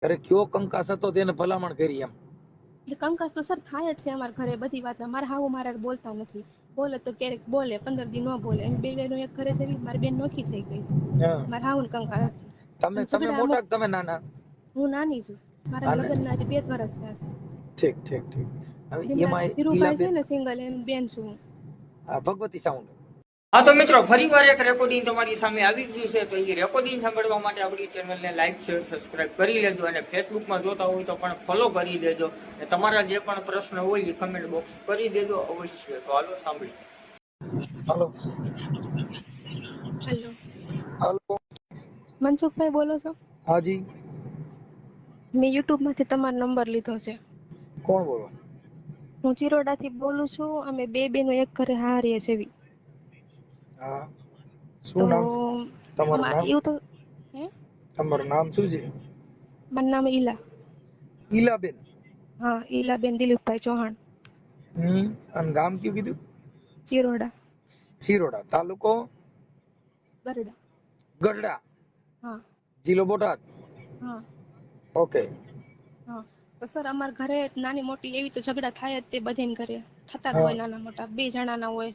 અરે કયો કંકાસ હતો તેને ભલામણ કરી એમ? એટલે કંકાસ તો સર થાય જ છે અમારા ઘરે બધી વાતમાં. મારા હાહુ મારા હારે બોલતા નથી. બોલે તો ક્યારેક બોલે, 15 દી ન બોલે. એમ બે બેનો એક ઘરે છે. મારી બેન નોખી થઈ ગઈ છે. હા. મારા હાહુ ને કંકાસ થી. તમે અને તમે ઝઘડા અમુક. મોટા કે તમે નાના? હું નાની છું. મારા આને લગ્નના હજી 2 જ વર્ષ થયા છે. ઠીક ઠીક ઠીક. હવે જેમાં એમાં ધીરુભાઈ છે ઈલાબેન ને સિંગલ, એની બેન છું હું. ભગવતી સાઉન્ડ. હા તો મિત્રો ફરીવાર એક રેકોર્ડિંગ તમારી સામે આવી ગયું છે. તો એ રેકોર્ડિંગ સાંભળવા માટે આપણી ચેનલને લાઈક શેર સબસ્ક્રાઇબ કરી લેજો અને ફેસબુકમાં જોતા હોય તો પણ ફોલો કરી દેજો. અને તમારા જે પણ પ્રશ્ન હોય એ કમેન્ટ બોક્સ કરી દેજો અવશ્ય. તો હાલો સાંભળી. હલો. Hello, hello. મનસુખભાઈ બોલો છો? હાજી. મેં યુટ્યુબ માંથી તમારો નંબર લીધો છે. કોણ બોલો? હું ચિરોડાથી બોલું છું. અમે બે બેનો એક ઘરે હારીએ છે એવી. હા. તો શું નામ તમારું? નામ એવું તો હે, તમારું નામ શું છે? મારું નામ ઈલા. ઈલાબેન. હા, ઈલાબેન દિલીપભાઈ ચૌહાણ. અને ગામ કયું કીધું? ચિરોડા. ચિરોડા. તાલુકો ગરડા. ગઢડા. હા. જિલ્લો બોટાદ. હા. ઓકે. હા. તો સર અમારા ઘરે નાની મોટી એવી તો ઝઘડા થાય જ તે બધીને ઘરે. થતા જ હા. હોય નાના મોટા. 2 જણાના હોય,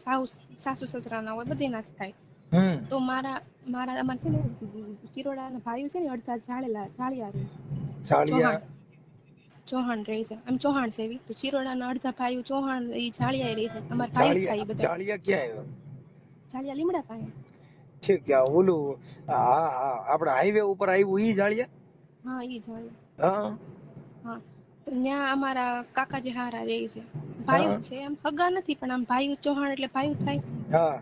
સાસુ સસરાના હોય, બધીના થાય. હમ. તો અમારે છે ને ચિરોડાના ભાઈઓ છે ને અડધા જાળિયા રહે છે. ચાળિયા. ચૌહાણ રહે છે. આમ ચૌહાણ છે એવી. તો ચિરોડાના અડધા ભાઈઓ ચૌહાણ એ જાળિયા રહે છે. અમારા ભાઈ જ થાય ચાળિયા ઈ બધા. ચાળિયા ક્યાં આવ્યો? જાળિયા લીમડા પાસે. ઠીક છે. ઓલું હા હા આપણે હાઈવે ઉપર આવ્યું ઈ જાળિયા. હા, ઈ જાળિયા. હા હા. તો ત્યાં અમારા કાકાજી હારા રહે છે. ભાઈ હા જ છે એમ, હગા નથી પણ આમ ભાઈ ચૌહાણ એટલે ભાઈ થાય. હા.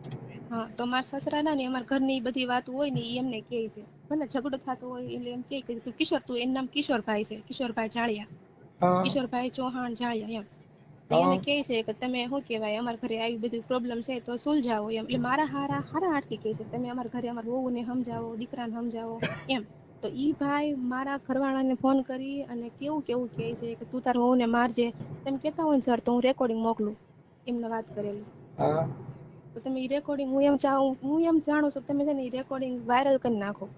હા. તો મારા સસરા ના ને અમારા ઘરની બધી વાતો હોય ને એ એમને કહે છે. ભલે ઝઘડો થતો હોય એટલે એમ કહે કે તું કિશોર, તું એનું નામ કિશોરભાઈ છે. કિશોરભાઈ જાળિયા. હા કિશોરભાઈ ચૌહાણ જાળિયા એમ. તો હા એને કહે છે કે તમે શું કહેવાય અમારા ઘરે આવી બધું પ્રોબ્લેમ છે તો સુલઝાવો એમ. એટલે મારા હારા હારથી કહે છે તમે અમારા ઘરે અમારા વહુને સમજાવો, દીકરાને સમજાવો એમ. તો ઈ ભાઈ મારા ઘરવાળાને ફોન કરી અને કેવું કહે છે કે તું તાર વહુને મારજે. તમે કહેતા હોય ને સર તો હું રેકોર્ડિંગ મોકલું. એમને વાત કરેલી. હા. તો તમે એ રેકોર્ડિંગ હું એમ જાણું છું તમે છે ને એ રેકોર્ડિંગ વાયરલ કરી નાખો.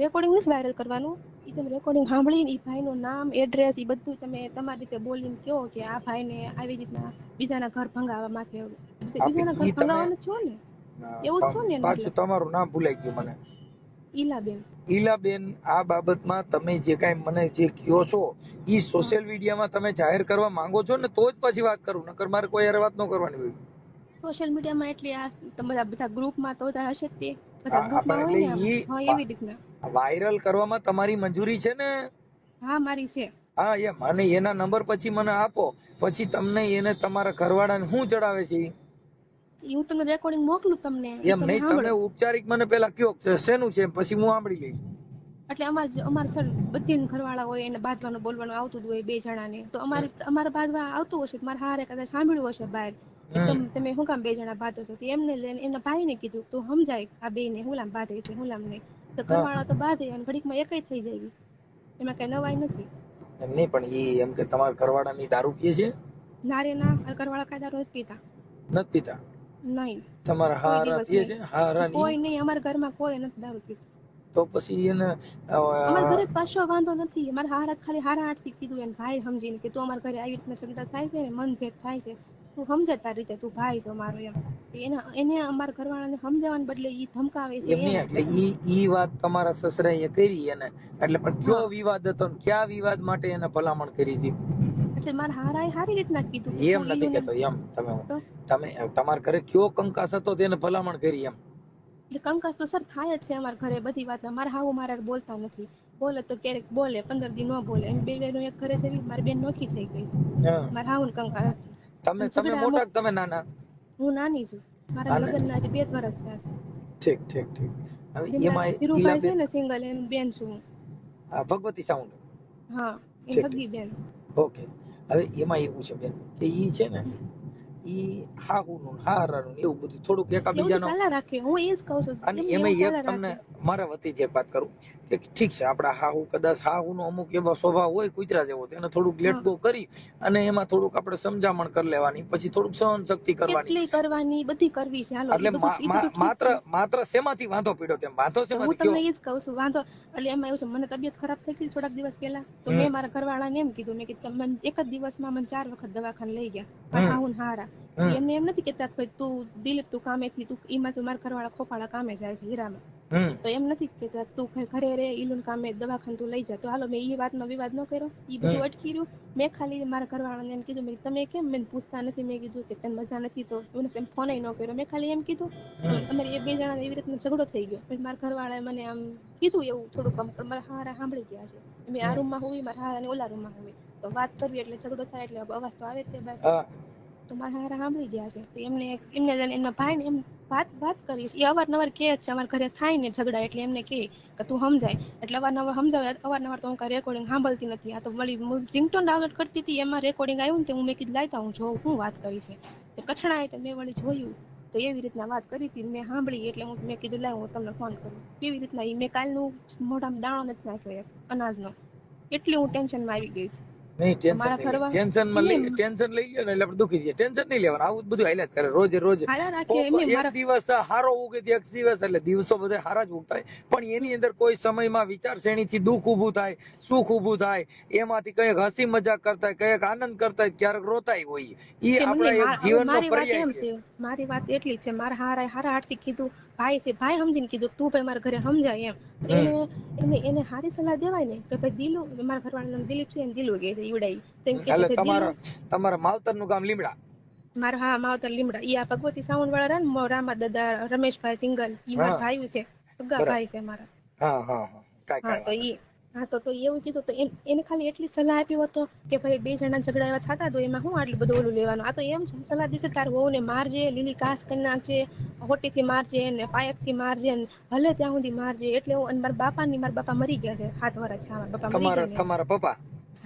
રેકોર્ડિંગ નથી વાયરલ કરવાનું. ઈ તમે રેકોર્ડિંગ સાંભળીને ઈ ભાઈનું નામ, એડ્રેસ ઈ બધું તમે તમારી રીતે બોલીને કહો કે આ ભાઈને આવી રીતના બીજાના ઘર ભંગાવા માથે આપે બીજાના ઘર ઈ તમે ભંગાવાના છો ને, એવું જ છો ને એનો પાછું મતલબ. તમારું નામ ભૂલાઈ ગયું મને. ઈલાબેન. ઈલાબેન, આ બાબતમાં તમે જે કાંઈ મને જે કહો છો ઈ હા, સોશિયલ મીડિયામાં તમે જાહેર કરવા માંગો છો ને તો જ પછી વાત કરું, નકર મારે કોઈ હારે વાત ન કરવાની હોય. સોશિયલ મીડિયામાં એટલે આ બધા ગ્રુપમાં તો બધા હશે જ તે. બધા પણ ગ્રુપમાં હોય એટલે ને આમાં. ઈ હા, એવી રીતના. વાયરલ કરવામાં તમારી મંજૂરી છે ને? હા, મારી છે. હા એમ. અને એના નંબર પછી મને આપો. પછી તમને એને તમારા ઘરવાળાને શું ચડાવે છે ઈ? હું તમને રેકોર્ડિંગ મોકલું તમને. ઈ એમ તમે નહીં, તમે સાંભળો. ઉપચારિક મને પેલા કયો શેનું છે પછી હું સાંભળી લઈશ. એટલે અમારે સર બધી ઘરવાળા હોય એને બાંધવાનું બોલવાનું આવતું જ હોય 2 જણાને. તો અમારે બાંધવા આવતું હશે. મારા હારે કદાચ સાંભળ્યું હશે બહાર કે હમ તમે શું કામ 2 જણા બાંધો છો. એમને લઈને એમના ભાઈને કીધું તું સમજાય આ બેને હું લામ બાંધે છે હું લામ નહીં. તો હા ઘરવાળા તો બાંધે અને ઘડીકમાં એકય થઈ જાય. એમાં કઈ નવાઈ નથી. એમ નહીં, પણ ઈ એમ કે તમારા ઘરવાળાની દારૂ પીએ છે? ના રે ના, મારા ઘરવાળા કાંઈ દારૂ નથી પીતા. નથી પીતા? નહીં, તમારા કોઈ હારા દિવસ પીએ નહીં. છે? હારા ની? કોઈ નહીં, અમારા ઘરમાં કોઈ નથી દારૂ પીતું. તો પછી એને અમારા ઘરે કશો વાંધો નથી. મારા હારા ખાલી હારા હાથથી કીધું એને ભાઈ સમજીને કે તું અમારા ઘરે આવી રીતના ઝઘડા થાય છે ને મનભેદ થાય છે, તું સમજે તારી રીતે, તું ભાઈ છો મારો એમ. એને અમારા ઘરવાળાને સમજાવવાને બદલે ઈ ધમકાવે છે એમ નહીં, એમ. એટલે ઈ વાત તમારા સસરાએ કરી એને, એટલે પણ કયો હા, વિવાદ હતો ને કયા વિવાદ માટે એને ભલામણ કરી હતી? એટલે મારા હારાએ હારી રીતના કીધું કે એમ તું નથી ઈલુને. કેતો. એમ તમે તો તમે તમારા ઘરે કયો કંકાસ હતો તેને ભલામણ કરી એમ? એટલે કંકાસ તો સર થાય જ છે અમારા ઘરે બધી વાતમાં. મારા હાહુ મારા હારે બોલતા નથી. બોલે તો ક્યારેક બોલે, 15 દી ન બોલે. એમ બે બેનો એક ઘરે છે. મારી બેન નોખી થઈ ગઈ છે. હા. મારા હાહુ ને કંકાસ થી. તમે અને તમે ઝઘડા અમુક. મોટા કે તમે નાના? હું નાની છું. મારા આને લગ્નના હજી 2 જ વર્ષ થયા છે. ઠીક ઠીક ઠીક. હવે જેમાં એમાં ધીરુભાઈ છે ઈલાબેન ને સિંગલ, એની બેન છું હું. ભગવતી સાઉન્ડ. હા, એની ઠીક ઠીક. હગી બેન. ઓકે. હવે એમાં એવું છે બેન કે ઈ છે ને ઈ હાહુનું હારાનું એવું બધું થોડુંક એવું તો એકાબીજાનો. ચાલ્યા રાખે, હું એ જ કહું છું, અને એમને એમાં એવું એક ચાલ્યા તમને રાખે. મારા વતીથી એક વાત કરું કે ઠીક છે આપડા હાહુ કદાચ હાહુનો અમુક એવો સ્વભાવ હોય કૂતરા જેવો, તેને થોડુંક લેટ હા, ગો કરી અને એમાં થોડુંક આપણે સમજામણ કરી લેવાની, પછી થોડુંક સહન શક્તિ કરવાની. કેટલી કરવાની, બધી કરવી છે, હાલો એટલે ઈ બધું ઠીક માત્ર છે. માત્ર શેમાંથી વાંધો પીડ્યો, તેમ વાંધો તો હું શેમાંથી કયો? તમને એ જ કહું છું, વાંધો એટલે એમાં એવું છે, મને તબિયત ખરાબ થઈ ગઈ થોડાક દિવસ પહેલા, તો હમ મેં મારા ઘરવાળાને એમ કીધું, મેં કીધું મને એક જ દિવસમાં મને 4 વખત દવાખાને લઈ ગયા, મારા હમ હાહુ ને હારા. હમ એમને એમ નથી કેતા કે ભાઈ તું દિલીપ તું કામેથી તું એમાં તું મારા ઘરવાળા ખોપાળા કામે જાય છે હીરામાં, હમ તો એમ નથી કેતા તું ઘરે રે ઈલુન કામે દવાખાને તું લઈ જા, તો હાલો મેં એ વાતનો વિવાદ ન કર્યો, એ હમ બધું અટકી રહ્યું. મેં ખાલી મારા ઘરવાળાને એમ કીધું, મેં તમે કેમ મને પૂછતા નથી, મેં કીધું કે તને મજા નથી તો એમ ફોન ન કર્યો, મેં ખાલી એમ કીધું. હમ અમારે એ 2 જણા એવી રીતના ઝઘડો થઈ ગયો, પછી મારા ઘરવાળાએ મને આમ કીધું એવું થોડુંક આમ, પણ મારા હારા સાંભળી ગયા છે. મેં આ હમ રૂમમાં હોવી, મારા હારાને ઓલા રૂમમાં હોવી, તો વાત કરવી એટલે ઝઘડો થાય એટલે અવાજ તો આવે જ તે બહાર. હા તો મારા હારા સાંભળી ગયા છે, તો એમને એમના ભાઈને એમ વાત કરીશ, એ અવારનવાર કહે છે અમારા ઘરે થાય ને ઝઘડા એટલે એમને કહે કે તું સમજાય, એટલે અવારનવાર સમજાવે, અવારનવાર તો હું કાંઈ રેકોર્ડિંગ સાંભળતી નથી. આ તો વળી રિંગટોન ડાઉનલોડ કરતી હતી, એમાં રેકોર્ડિંગ આવ્યું ને, હું મેં કીધું લાયતા હું જોઉં શું વાત કરી છે, તો કઠણાય તો મેં વળી જોયું, તો એવી રીતના વાત કરી હતી, મેં સાંભળી એટલે મેં કીધું લાવ હું તમને ફોન કરું. કેવી રીતના મેં કાલનું મોઢામાં દાણો નથી નાખ્યો એક અનાજનો, એટલી હું ટેન્શનમાં આવી ગઈ છું. નહીં તો ટેન્શન મારા નહીં લે, ઘરવા ટેન્શન લઈ લે ને એટલે આપણે દુખી જઈએ. ટેન્શન નહીં લેવાનું, આવું જ બધું હાલ્યા જ કરે રોજે રોજ. હાલા રાખે કોક એમને એક મારા દિવસ હારો ઉગે તો એક દિવસ એટલે દિવસો બધા હારા જ ઉગતા હોય, પણ એની અંદર કોઈ સમયમાં વિચાર શ્રેણીથી દુઃખ ઊભું થાય, સુખ ઊભું થાય, એમાંથી કઈક હસી મજાક કરતા હોય, કઈક આનંદ કરતા હોય, ક્યારેક રોતાય હોય, ઈ એમ આપણા નહીં, એક હવે જીવનનો મારી વાત પર્યાય એમ છે. છે, મારી વાત એટલી જ છે, મારા હારા હાથથી કીધું, ભાઈ છે, ભાઈ સમજીને કીધું તું ભાઈ મારા ઘરે સમજાય એમ, તો હમ એને હારી સલાહ દેવાય ને કે ભાઈ દિલુ, મારા ઘરવાળાનું નામ દિલીપ છે, એને દિલુ કહે છે ઈવડાઈ, તો એમ કે એટલે ભાઈ દિલુ, તમારા માવતરનું ગામ લીમડા? મારા હા માવતર લીમડા, ઈ આ ભગવતી સાવણ વાળા ને રામા દાદા રમેશભાઈ સિંગલ, ઈ મારા હા ભાઈ છે, સગા બરાબર. ભાઈ છે મારા. હા હા હા, હા કાંઈ તો વાંધો ઈ, હા તો એવું કીધું, તો એને ખાલી એટલી સલાહ આપ્યો હતો કે ભાઈ 2 જણા ઝઘડા એવા થતા, તો એમાં શું આટલું બધું ઓલું લેવાનું, આ તો એમ સલાહ દેશે તાર વહુને મારજે, લીલી કાસ કરી નાખજે, હોટીથી મારજે ને પાયકથી મારજે ને ભલે ત્યાં સુધી મારજે, એટલે હું, અને મારા બાપા મરી ગયા છે 7 વર્ષ થયા, મારા બાપા મરી ગયા ને. તમારા પપ્પા?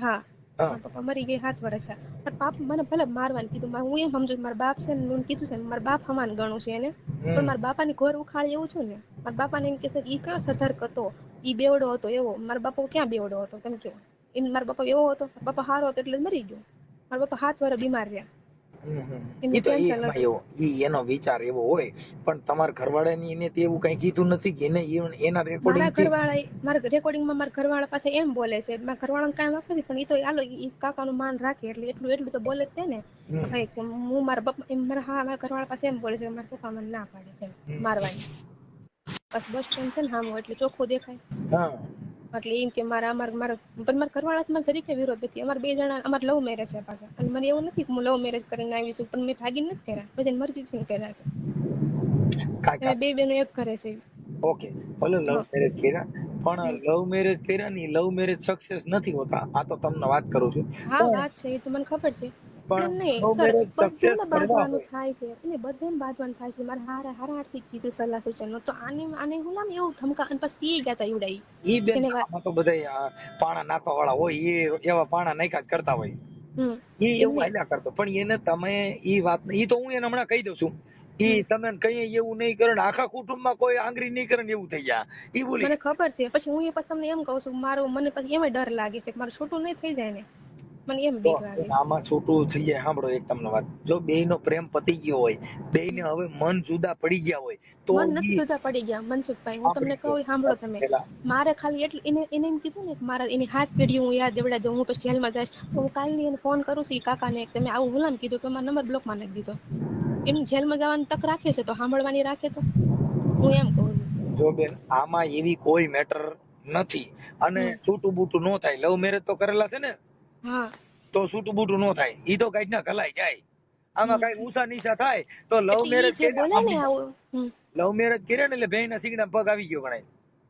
હા, હા મારા પપ્પા મરી ગયા 7 વર્ષ થયા, પણ બાપ મને ભલે મારવાનું કીધું, હું એમ સમજુ મારા બાપ છે ને, મને કીધું છે મારા બાપ સમાન ગણું છે એને, પણ હમ મારા બાપાની ઘોર ઉખાડી એવું છું ને, મારા બાપાને એમ કહેશે ઈ કયો સધર્ક હતો, ઈ બેવડો હતો એવો, મારા બાપા ક્યાં બેવડો હતો તમે કહો, મારા બાપા એવો હતો, બાપા હારો હતો એટલે મરી ગયો, મારા બાપા 7 વર્ષ બીમાર રહ્યા, એમને ઈ તો કેન્સર એમાં હતું. એવો એનો વિચાર એવો હોય, પણ તમારા ઘરવાળાની એને તે એવું કઈ કીધું નથી કે એને એના રેકોર્ડિંગ થી? મારા રેકોર્ડિંગમાં મારા ઘરવાળા પાસે એમ બોલે છે, મારા ઘરવાળાને કાંઈ વાંક નથી, પણ ઈ તો હાલો ઈ કાકાનું માન રાખે એટલે એટલું તો બોલે જ તે ને, હમ ભાઈ હું મારા બાપા એમ મારા ઘરવાળા પાસે એમ બોલે છે, મારા પપ્પા મને ના પાડે છે હમ મારવાની, બસ સ્ટેન્ડ છે ને સામું એટલે ચોખ્ખું દેખાય, હા એટલે એમ કે પણ મારા ઘરવાળામાં જરીકે વિરોધ નથી, અમારે 2 જણા અમારે લવ મેરેજ છે પાછા, અને મને એવું નથી કે હું લવ મેરેજ કરીને આવી છું, પણ મેં ભાગીને નથી કર્યા, બધાની મરજીથી કર્યા છે, કાકા. અમે 2 બહેનો એક ઘરે છે. ઓકે, ભલે લવ હા. મેરેજ કર્યા, પણ હમ. લવ મેરેજ કર્યા ની લવ મેરેજ સક્સેસ નથી હોતા, આ તો તમને વાત કરું છું. હા પણ વાત છે, એ તો મને ખબર છે, પણ પણ નહીં લવ સર, મેરેજ સક્સેસ બધેને કરવા બાંધવાનું હોય. થાય છે, એને બધેને બાંધવાનું થાય છે, મારે હારા હાથથી કીધું સલાહ સૂચન, તો આને હું નામ એવું ધમકા, અને પછી ઈ ગયા તા ઈવડાઈ, ઈ બેન જેને વાત, આમાં તો બધા પાણા નાખવા વાળા હોય, એ એવા પાણા નાખ્યા જ કરતા હોય, ઈ એવું એમને હાલ્યા કરતો. પણ એને તમે ઈ વાત, ઈ તો હું એને હમણાં કહી દઉં છું, ઈ હમ તમે કઈ એવું નહીં કરે ને આખા કુટુંબમાં કોઈ આંગળી નહીં કરે ને એવું થઈ જાય, ઈ બોલી. મને ખબર છે, પછી હું પછી તમને એમ કહું છું, મને પછી એમ ડર લાગે છે કે મારું છોટું નહીં થઈ જાય ને, મને એમ તો બીક લાગે છે. આમાં છૂટું થઈ જાય. સાંભળો એક તમને વાત, જો બેયનો પ્રેમ પતી ગયો હોય, બેયને હવે મન જુદા પડી ગયા હોય, તો મન નથી ઈ જુદા પડી ગયા મનસુખભાઈ, હું તમને સાંભળી લો કહું સાંભળો તમે, પેલા. મારે ખાલી એટલું એને એમ કીધું ને મારા એની હાથ પેઢી હું યાદ દેવડા દઉં, હું પછી જેલમાં જઈશ, તો હું કાલની એને ફોન કરું છું, કાકાને તમે આવું હુલામ કીધું તો મારો નંબર બ્લોકમાં નાખી દીધો, એમની જેલમાં જવાની તક રાખે છે તો સાંભળવાની રાખે, તો હું એમ કહું છું. જો બેન આમાં એવી કોઈ મેટર નથી, અને હમ. છૂટું બૂટું નો થાય. લવ મેરેજ તો કરેલા છે ને, હા. તો છૂટું બૂટું નો થાય, ઈ તો કઈક ના કલાઈ જાય. આમાં કઈ ઊંચા નીચા થાય તો લવ એટલે ઈ મેરેજ જે કર્યા, બોલે ને સાંભળી લો, આવું, લવ મેરેજ કર્યા ને એટલે બેયના સિંગડા પગ આવી ગયો ગણાય.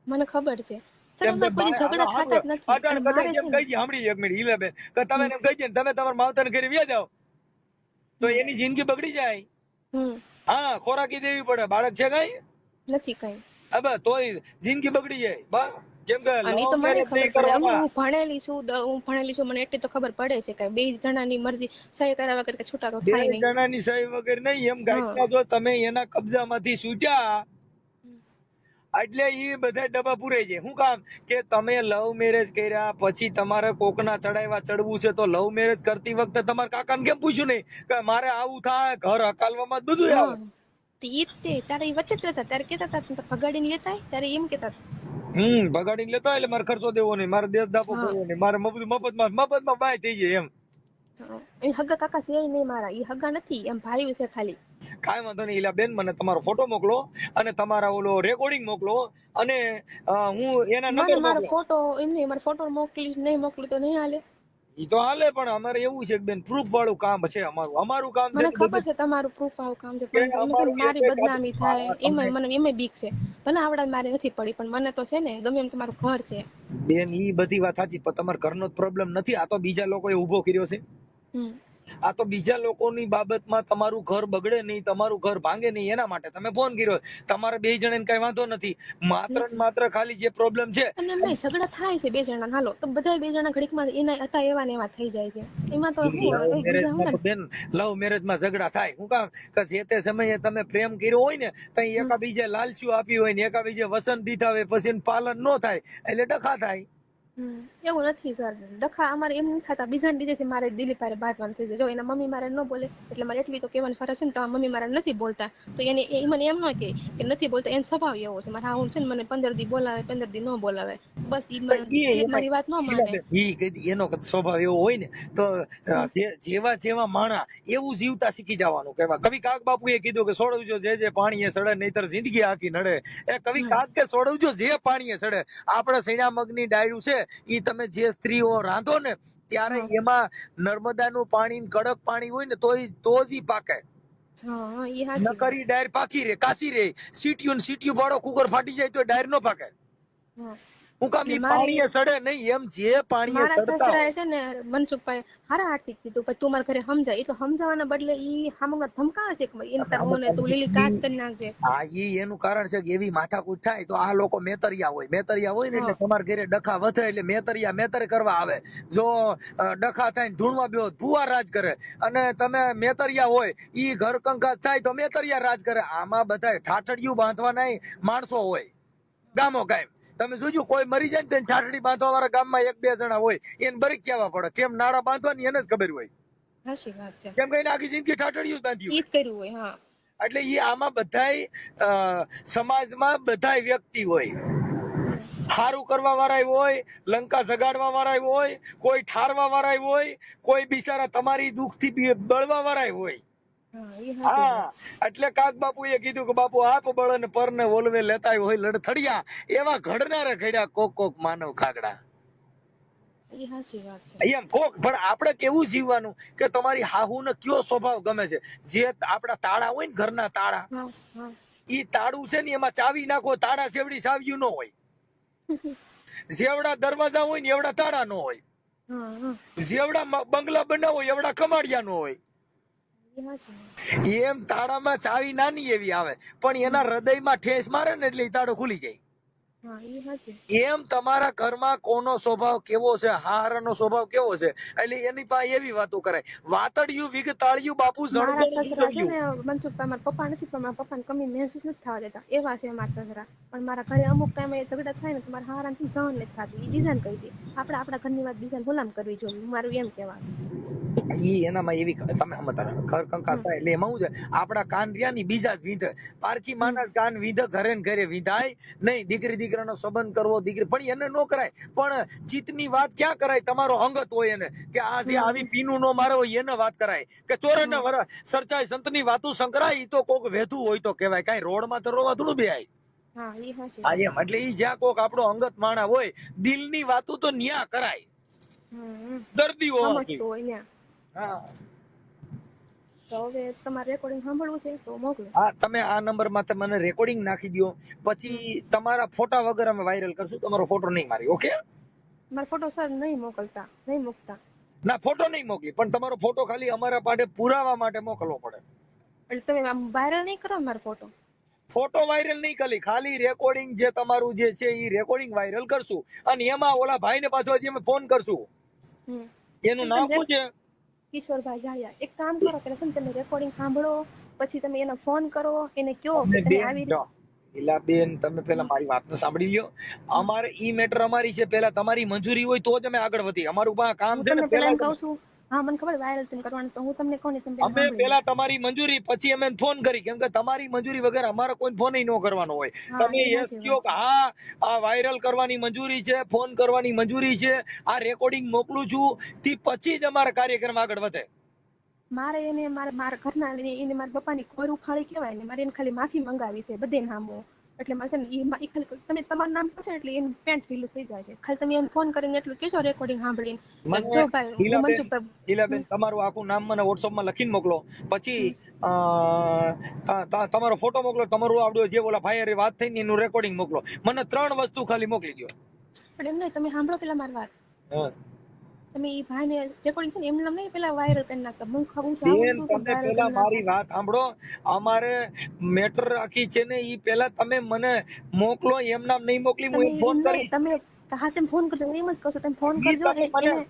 મને ખબર છે સર, કેમ કે અમારે કોઈ ઝઘડા થતા જ નથી, અટાણ અને કદાચ મારે એમ છે ને, કહી દે, સાંભળી એક મિનિટ ઈલે બેન, કે તમે હમ એમ કહી દે ને તમે તમારા માવતર ઘરે વ્યા જાઓ, તો હમ એની જિંદગી બગડી જાય. હમ હા, ખોરાકી દેવી પડે, બાળક છે કઈ નથી કઈ. હવે તોય જિંદગી બગડી જાય બા. જેમ કે અને ઈ લવ તો મને મેરેજ ખબર નહીં પડે. કરવાના. હું ભણેલી છું, મને એટલી તો ખબર પડે છે કે બે જણાની મરજી સહી કર્યા વગર કે છૂટા તો બે થાય નહીં. જણાની સહી વગર નહીં, એમ હા. ગાઈડના જો તમે એના કબજામાંથી છૂટ્યા એટલે ઈ બધા ડબ્બા પૂરાઈ જાય. શું કામ કે તમે લવ મેરેજ કર્યા પછી તમારે કોકના ચડાવ્યા ચડવું છે, તો લવ મેરેજ કરતી વખતે તમારા કાકાને કેમ પૂછ્યું નહીં કે મારે આવું થાય, ઘર હકાલવામાં જ બધું આવે. હા, તે ઈ જ તે તારે ઈ વચ્ચે જ રહેતા, ત્યારે કેતા હતા તું તો ભગાડીને લેતા આય, ત્યારે એમ કેતા હતા. ભગાડીને લેતો એટલે મારે ખર્ચો દેવો નહીં, મારે દેશ દાપો હા. કરવો નહીં, મારે બધું મફતમાં બાય થઈ જાય એમ. એ હગા કાકા છે નહીં મારા, ઈ હગા નથી, એમ ભાઈ છે ખાલી. કાંઈ વાંધો નહીં ઈલા બેન, મને તમારો ફોટો મોકલો અને તમારા ઓલો રેકોર્ડિંગ મોકલો અને હું એના મને નંબર મારો મોકલો. ફોટો એમ નહીં, મારો ફોટો મોકલી નહીં મોકલું તો નહીં હાલે. ઈ તો હાલે, પણ અમારે એવું છે કે બેન પ્રૂફ વાળું કામ છે અમારું કામ છે મને કે ખબર બધું છે તમારું પ્રૂફ આવું કામ છે, કે પણ એમાં છે ને અમારું મારી એક બદનામી થાય તમને મને એમાંય બીક છે. ભલે આવડા મારી નથી પડી, પણ મને તો છે ને ગમે એમ તમારું ઘર છે. બેન ઈ બધી વાત સાચી, પણ તમારા ઘરનો જ પ્રોબ્લેમ નથી, આ તો બીજા લોકોએ ઊભો કર્યો છે. હમ. આ તો બીજા લોકોની બાબતમાં તમારું ઘર બગડે નહીં, તમારું ઘર ભાંગે નહીં એના માટે તમે ફોન કર્યો. તમારે બે જણાને કઈ વાંધો નથી, માત્ર ને માત્ર ખાલી જે પ્રોબ્લેમ છે. અને એમ નહીં, ઝઘડા થાય છે બે જણા, હાલો તો બધા બે જણા ઘડીકમાં એના હતા એવા ને એવા થઈ જાય છે. એમાં તો શું લવ એક બીજા મેરેજમાં હું તો બેન લવ મેરેજમાં ઝઘડા થાય. શું કામ કે જે તે સમયે તમે પ્રેમ કર્યો હોય ને તો એકાબીજે લાલચું આપી હોય ને એકાબીજે વસન દીધા હોય, પછી એનું પાલન ન થાય એટલે ડખા થાય. એવું નથી સર, ડખા અમારે એમ નથી થતા, બીજા દીધેથી મારે દિલીપ હારે બાંધવાનું થઈ જાય. જો એના મમ્મી મારે ન બોલે એટલે મારે એટલી તો કહેવાની ફરજ છે ને, તમારા મમ્મી મારે નથી બોલતા તો એને એ મને એમ ન કે નથી બોલતા, એનો સ્વભાવ એવો છે. મારા હું છે ને મને 15 દી બોલાવે, 15 દી ન બોલાવે, બસ ઈ મારી વાત ન માને. એનો સ્વભાવ એવો હોય ને તો જેવા જેવા માણા એવું જીવતા શીખી જવાનું. કહેવા કવિ કાગ બાપુએ કીધું કે સોડવજો જે પાણીએ સડે નહીતર જિંદગી આખી નડે. એ કવિ કાગ કે સોડવજો જે પાણીએ સડે. આપણે સૈણા મગની ડાળ્યું છે ઈ તમે જે સ્ત્રીઓ રાંધો ને ત્યારે એમાં નર્મદાનું પાણી કડક પાણી હોય ને તો જ ઈ પાકે. હા, ઈ સાચી વાત. નકરી ડાયર પાકી રે, કાસી રે, સીટીયું બાળો કુકર ફાટી જાય તો ડાયર નો પાકે. હા. હું કામ ઈ પાણીએ સડે નહીં, એમ જે પાણીએ મારા સડતા સસરાએ છે ને મનસુખભાઈ હારા હાથથી કીધું કે તું મારા ઘરે સમજાય. એ તો સમજાવવાના બદલે ઈ હામુંગા ધમકાવે છે કે ઈને તાર હોને તું લીલી કાચ કરી નાખજે. હા, ઈ એનું કારણ છે કે એવી માથાકૂટ થાય તો આ લોકો મેતરિયા હોય ને એટલે તમારા ઘરે ડખા વધે એટલે મેતર કરવા આવે. જો ડખા થાય ને ધૂણવા બેહો ભુવા રાજ કરે, અને તમે મેતરિયા હોય ઈ ઘર કંકાસ થાય તો મેતરિયા રાજ કરે. આમાં બધાય ઠાઠડિયું બાંધવાના માણસો હોય ગામો ગામ. તમે જોજો કોઈ મરી જાય ને તેને ઠાઠડી બાંધવા વાળા ગામમાં 1-2 જણા હોય, એને બરી કહેવા પડે કેમ નાડા બાંધવાની એને જ ખબર હોય. સાચી વાત છે. કેમ કે એને આખી જિંદગી ઠાઠડિયું બાંધ્યું ઈ જ કર્યું હોય. હા, એટલે ઈ આમાં બધાય સમાજમાં બધાય વ્યક્તિ હોય. હારું કરવા વાળા હોય, લંકા જગાડવા વાળા હોય, કોઈ ઠારવા વાળા હોય, કોઈ બિચારા તમારી દુઃખથી બળવા વાળા હોય. હા, એટલે કાક બાપુએ કીધું કે બાપુ આપ બળ ને પર ને ઓલવે લેતા હોય લડથડિયા, એવા ઘડનારે ઘડ્યા કોક માનવ ખાગડા. એમ કોક પણ આપણે કેવું જીવવાનું કે તમારી હાહુ ને કયો સ્વભાવ ગમે છે. જે આપડા તાળા હોય ને ઘરના તાળા, ઈ તાળું છે ને એમાં ચાવી નાખો, તાળા જેવડી ચાવ્યું ન હોય. જેવડા દરવાજા હોય ને એવડા તાળા ન હોય. જેવડા બંગલા બનાવો એવડા કમાડિયા ન હોય. એમ તાળામાં ચાવી નાની એવી આવે, પણ એના હૃદયમાં ઠેસ મારે ને એટલે તાળો ખુલી જાય. એમ તમારા ઘરમાં કોનો સ્વભાવ કેવો છે, હારાનો સ્વભાવ કેવો છે, એટલે એની પાસે એવી વાતો કરાય. વાતડિયું વિગતાળિયું બાપુ મનસુખભાઈ મારા પપ્પા નથી, પણ મારા પપ્પાને કમી મહેસૂસ નથી થવા દેતા એવા છે મારા સસરા. પણ મારા ઘરે અમુક ટાઈમે ઝઘડા થાય ને તો મારા હારાથી સહન નથી થતું. ઈ બીજાને કહી દે, આપણે આપણા ઘરની વાત બીજાને ગુલામ કરવી જોઈએ, મારું એમ કહેવાનું. ઈ એનામાં એવી તમે સમજતા ઘર કંકાસ થાય એટલે એમાં શું છે, આપડા કાન રહ્યા ને બીજા જ વિંધે. પારકી માના કાન વિંધે ઘરે ને ઘરે વિંધાય નહીં. દીકરાનો સંબંધ કરવો દીકરી પણ એને નો કરાય, પણ ચિત્તની વાત ક્યાં કરાય. તમારો અંગત હોય એને કે આ જે આવી પીનું નો મારે હોય એને વાત કરાય, કે ચોરના વરા સરચાય સંતની વાતું સંકરાય. ઈ તો કોક વેધું હોય તો કહેવાય, કાઈ રોડમાં તો રોવા થોડું બેહાય. એટલે ઈ જ્યાં કોક આપણો અંગત માણા હોય, દિલની વાતું તો ન્યા કરાય. દર્દી હોય. હા, તો હવે તમારે રેકોર્ડિંગ સાંભળવું છે તો મોકલો. હા, તમે આ નંબર માં મને રેકોર્ડિંગ નાખી દો, પછી તમારા ફોટા વગર અમે વાયરલ કરશું. તમારો ફોટો નહીં મારી. ઓકે, મારો ફોટો સર નહીં મોકલતા, નહીં મૂકતા. ના, ફોટો નહીં મોકલી, પણ તમારો ફોટો ખાલી અમારા પાસે પુરાવા માટે મોકલવો પડે. એટલે તમે વાયરલ નહીં કરો મારો ફોટો. ફોટો વાયરલ નહીં કરી, ખાલી રેકોર્ડિંગ જે તમારું જે છે એ રેકોર્ડિંગ વાયરલ કરશું અને એમાં ઓલા ભાઈને પાછો હજી અમે ફોન કરશું. હમ. એનું નામ શું છે? કિશોરભાઈ જાડિયા. એક કામ કરો કે છે ને તમે રેકોર્ડિંગ સાંભળો, પછી તમે એને ફોન કરો, એને કયો કે અમે તમે બેન આવી જો ઈલાબેન, તમે પેલા મારી વાતને સાંભળી લ્યો. અમારે ઈ મેટર અમારી છે, પેલા તમારી મંજૂરી હોય તો જ અમે આગળ વધીએ. અમારું કામ હું છે ને તમને પેલા પેલા એમ કહું છું, હા મને ખબર વાયરલ તેમ કરવાનું, તો હું તમને કહું ને તમે પેલા અમે સાંભળી પેલા તમારી મંજૂરી પછી અમે ફોન કરી, કેમ કે તમારી મંજૂરી વગર અમારે કોઈ ફોન ન કરવાનો હોય. હા, તમે એ યસ સાચી કયો વાત કે છે. હા આ વાયરલ કરવાની મંજૂરી છે, ફોન કરવાની મંજૂરી છે, આ રેકોર્ડિંગ મોકલું છું, તે પછી જ અમારા કાર્યક્રમ આગળ વધે. મારે એને મારા ઘરના એને મારા પપ્પાની ખોર ઉખાડી કહેવાય ને, મારે એને ખાલી માફી મંગાવી છે બધે નામો. એટલે મારે છે ને ઈ ખાલી તમે તમારું નામ કહો એટલે એનું પેન્ટ ઢીલું થઈ જાય છે. ખાલી તમે એને ફોન કરીને એટલું કહેજો રેકોર્ડિંગ સાંભળીને કે મને જો ભાઈ હું ઈલાબેન, મનસુખભાઈ. તમારું આખું નામ મને WhatsApp માં લખીને મોકલો. પછી હમ. તમારો ફોટો મોકલો, તમારું આવડું જે ઓલા ભાઈ હારે વાત થઈ ને એનું રેકોર્ડિંગ મોકલો. મને 3 વસ્તુ ખાલી મોકલી દો. પણ એમ નહીં, તમે સાંભળો પેલા મારી વાત. હા તમે ઈ ભાઈને રેકોર્ડિંગ છે ને એમને નહીં પેલા વાયરલ કરી નાખતા. હું જાઉં બેન, છું તો તમે વાયરલ પેલા કરી મારી નાખો. વાત સાંભળો. અમારે મેટર રાખી છે ને ઈ પેલા તમે મને મોકલો. એમ નામ નહીં મોકલી, હું તમે એને એમ ફોન નહીં, કરી. તમે હા તમે ફોન કરજો, એમ જ કહો છો તમે ફોન ઈ કરજો. તમે મને એને તમે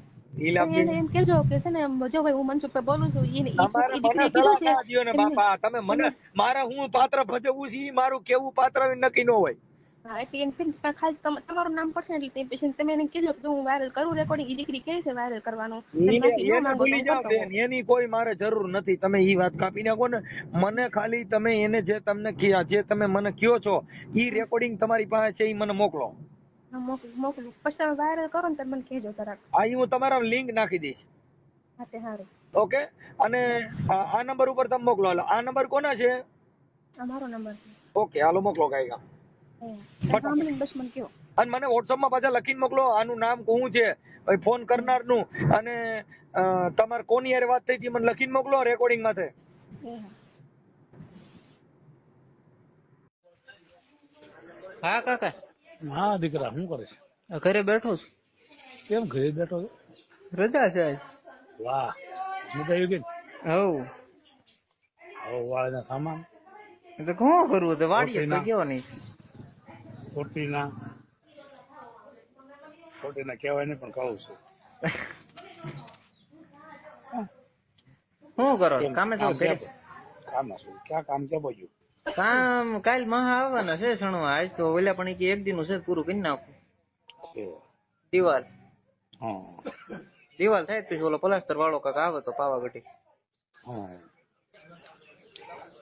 ઈલાબેન, એને એમ કહેજો કે છે ને જો ભાઈ હું મનસુખભાઈ બોલું છું, એને તમારે ઈ મને દીકરીએ કીધું સલાહ છે ના દ્યો ને એમને બાપા. તમે મને તમે મારે હું પાત્ર ભજવવું છે ઈ મારું કેવું પાત્ર નક્કી ન હોય. હા એટલે એને ખાલી તમારું નામ પડશે ને એટલે તે પછી તમે એને કહેજો કે હું વાયરલ કરું રેકોર્ડિંગ. ઈ દીકરી કહે છે વાયરલ કરવાનું, તમે માફી ન એને માંગો તો ભૂલી હું જાવ કરતો બેન, હોઉં. એની કોઈ મારે જરૂર નથી. તમે ઈ વાત કાપી નાખો ને. મને ખાલી તમે એને જે તમને જે તમે મને કયો છો ઈ રેકોર્ડિંગ તમારી પાસે છે ઈ મને મોકલો. હા મોકલું. પછી તમે વાયરલ કરો ને તમે મને કહેજો જરાક. આ ઈ હું તમારા લિંક નાખી દઈશ. હા તે સારું. ઓકે. અને હા આ નંબર ઉપર તમે મોકલો. હાલો, આ નંબર કોના છે? આ મારો નંબર છે. ઓકે, હાલો મોકલો કાયગા તમે ફટાફટ. સાંભળીને બસ મને કહો. અને મને WhatsApp માં પાછા લખીને મોકલો આનું નામ શું છે, ભાઈ ફોન કરનારનું, અને તમારે કોની હારે વાત થઈ હતી મને લખીને મોકલો રેકોર્ડિંગ માથે. હા કાકા. હા દીકરા, શું કરે છે? ઘરે બેઠો છું. કેમ ઘરે બેઠો છો? રજા છે આજ. વાહ, મજા આવી ગઈ ને? હવ. હવે વાળના સામાન એટલે શું કરવું તો વાડીએ તો રોટીના. ગયો નહીં. ખોટીના કહેવાય નહીં પણ કહું છું. શું કરો કેમ? કામે તો કામ ઘરે ક્યાં? કામ શું? ક્યાં કામ ક્યાં પડ્યું? કામ કાલ મહા આવવાના છે સણવા. આજ તો ઓલા પણ કે એક દિનનું છે પૂરું કરી નાખું. છે. દિવાલ હા દિવાલ થાય પછી ઓલો પ્લાસ્ટર વાળો કાક આવે તો પાવાગઢી. હા,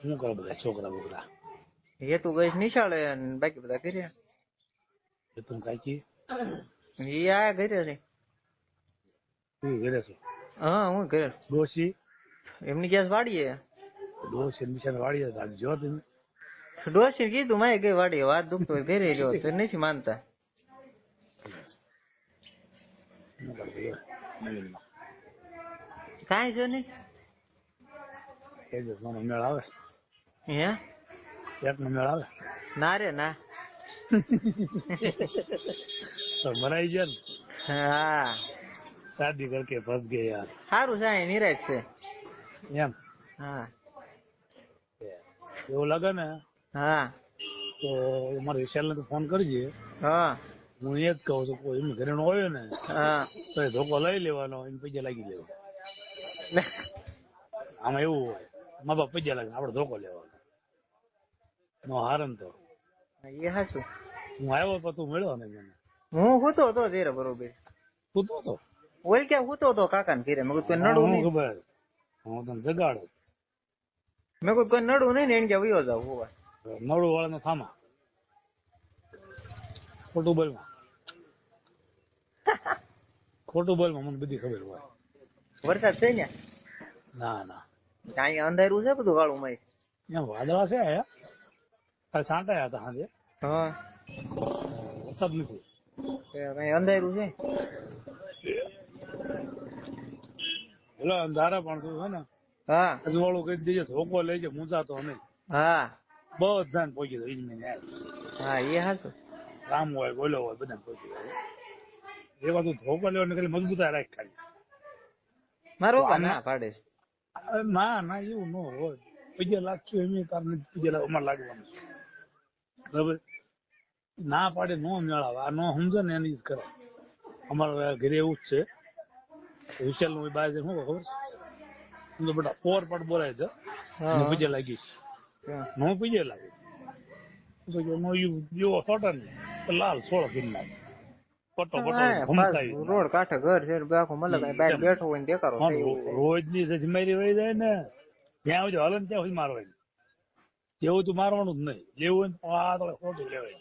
શું કરે બધા છોકરા બોકરા? હેતુ ગઈ નિશાળે અને બાકી બધા ઘરે. એ તું કાંઈ એ આ ઘરે છે. તું ઘરે છો? હા હું ઘરે. ડોશી એમની ગેસ વાડીએ. ડોશી બિચારા વાળી રાખજો તમે. ડોસી કીધું મારે ગઈ વાડીએ વાત દુખતો હોય ઘરે રહ્યો તો નથી માનતા. શું કરે બધા નવીનમાં? કાંઈ છે નહીં. એક દિવસનો મેળ આવે? હે એકનો મેળ આવે? ના રે ના. તો મરાઈ ગયા ને? હા શાદી કરકે ફસ ગયે યાર. સારું છે નિરાશ છે. એમ હા એવું લાગે ને હા તો મારા વિશાલને તો ફોન કરજે. હા હું એ જ કહું છું, કોઈ એમ ઘરે નો આવ્યો ને હા. તો એ ધોકો લઈ લેવાનો, એને પૈસા લાગી લેવાનો. આમાં એવું હોય, મા બાપ પૈસા લાગે, આપડે ધોકો લેવાનો. નો હારન તો એ હાચું. હું આવ્યો તો તું મળ્યો ને મને. હું હુતો તો તેરે બરોબર. તું તો ઓલ ક્યાં હુતો તો કાકા ને ઘરે. મેં કીધું કોઈ નડું હું નહીં. ખબર, હું તને જગાડો. મેં કીધું કોઈ નડું નહીં ને એને ક્યાં વયો જાવ હોવા. નવડું વાળાના થામા ખોટું બોલમાં, ખોટું બોલમાં મને બધી ખબર હોય. વરસાદ છે ને ના ના, અહીંયા અંધારું છે બધું વાળું માં. એમ વાદળા છે આયા, કાલ છાંટાયા હતા સાંજે. હા વરસાદ નથી. કઈ અંધારું છે. એટલે અંધારા પણ શું છે ને, હા અજવાળું કહી દેજે, ધોકો લેજે, મૂંઝાતો નહીં. હા બધાને પહોંચી દો ઇજમેન. હા એ હાચું. રામ હોય બોલો હોય બધાને પહોંચી દો. એવા તું ધોકો લેવો ને ખાલી મજબૂતાઈ રાખ ખાલી. મારો ના પાડે છે. ના ના એવું ન હોય. પૈસા લાગશું એમ તાર નથી પૈસા અમારે લાગવાનું. બરાબર, ના પાડે નો મેળાવે, આ નો સમજે ને એની જ કરે. અમારા ઘરે એવું જ છે. વિશાલ નું બહાર શું ખબર છે? હું તો બેટા પોર પટ બોલાય છે, પીજે લાગી નો પીજે લાગે નો જેવો સોટા ને લાલ સોળ કરી નાખે. પટો પટો ઘમકાવી રોડ કાંઠે ઘર છે આખું મલક બહાર બેઠો હોય ને દેખાડો રોજ ની જજમારી વહી જાય ને, જ્યાં સુધી હલન ત્યાં સુધી મારવાની. જેવું તું મારવાનું જ નહીં. લેવું હોય આ તો ખોટું લેવાય,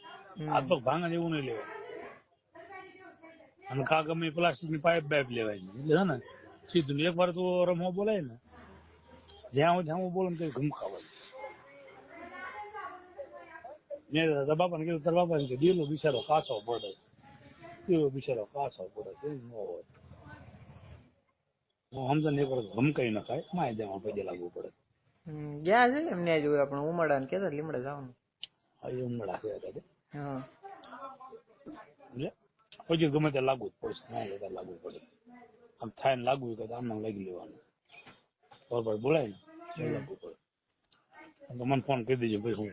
આ તો ભાંગા જેવું નહીં લેવાય. અને કા ગમે પ્લાસ્ટિક ની પાઇપ બાઇપ લેવાય એટલે છે ને સીધું. એક વાર તો રમવા બોલાય ને, જ્યાં હું બોલું ને ઘમખાવાય. મેં બાપા ને કીધું, તારા બાપા ને કે દિલો બિચારો કાચો પડે, દિલો બિચારો કાચો પડે એ ન હોય. હું સમજે ને એક વાર ઘમકાઈ ન ખાય, માય દેવા પૈદે લાગવું પડે. ગયા છે એમને જોયું આપણે ઉમરડા ને કેતા લીમડા જવાનું. હા એ ઉમડા છે એટલે હા પછી ગમે ત્યાં લાગુ જ પડશે, ના લેતા લાગવું પડે. આમ થાય ને લાગવું કે આમ નામ લાગી લેવાનું. બરોબર બોલાય ને લાગવું પડે. મને ફોન કરી દેજો ભાઈ, હું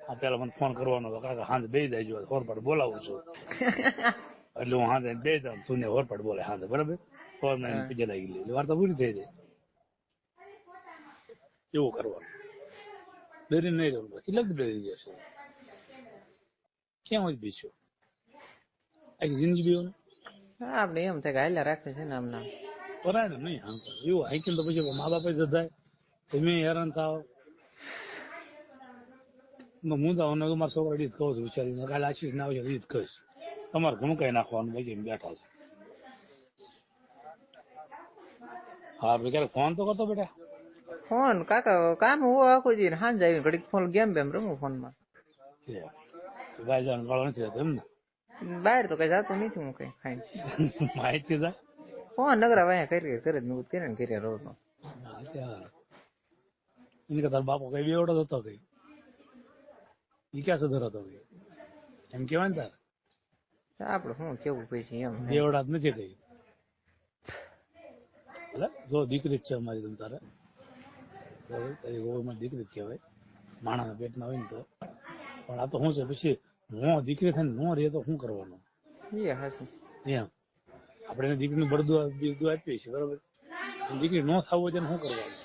આ પેલા મને ફોન કરવાનો હતો, કાકા હાંજે બે દેજો હોરપાટ બોલાવું છું. એટલે હું હાંજે બે જાઉં, તું ને હોરપાટ બોલે હાંજે, બરાબર. ફોન પીજે લાગી લે એટલે વાર્તા પૂરી થઈ જાય. એવું કરવાનું. ડરી નહીં રહેવું. કેટલાક ડરી જશે, ક્યાં હોય બીજો આખી જિંદગી બીવાનું. આપડે એમ થાય કે હાલ્યા રાખે છે ને આમ નામ કરાય ને નહીં. આમ એવું હાઈકીને તો પછી મા બાપે જધાય, તમે હેરાન થાવ. હું તો મારા છોકરા રીત કહું છું વિચારીને, કાલે આશીષ ના આવશે રીત કહીશ, તમારે ઘમકાઈ નાખવાનું બાકી બેઠા છે. હા આપણે ક્યારેક ફોન તો કરતો બેટા. ફોન કાકા કામ હું આખું જઈને સાંજ આવીને ઘડીક ફોન ગેમ બેમ રમું ફોન માં. ભાઈ જવાનું ગાળો નથી રહેતો એમ ને? બહાર તો કઈ જતો નથી હું કઈ ખાઈને. માહિતી થાય ફોન નગરા વાયા કરી કરે મેં કરે ને કર્યા રહો તો. એની કરતા બાપો કઈ બેવડો હતો કઈ, ઈ ક્યાં સુધર હતો કઈ, એમ કેવાય ને તારે. આપડે શું કેવું પછી એમ બેવડા જ નથી કઈ. જો દીકરી જ છે અમારી, તમ તારે તારી વહુમાં દીકરી જ કહેવાય, માણસના પેટના હોય ને તો. પણ આ તો શું છે પછી નો દીકરી થઈને નો રહે તો શું કરવાનું એ હાચું. એમ આપણે એને દીકરીનું બળદું આપીએ છીએ, બરાબર. દીકરી નો થવું હોય તેને શું કરવાનું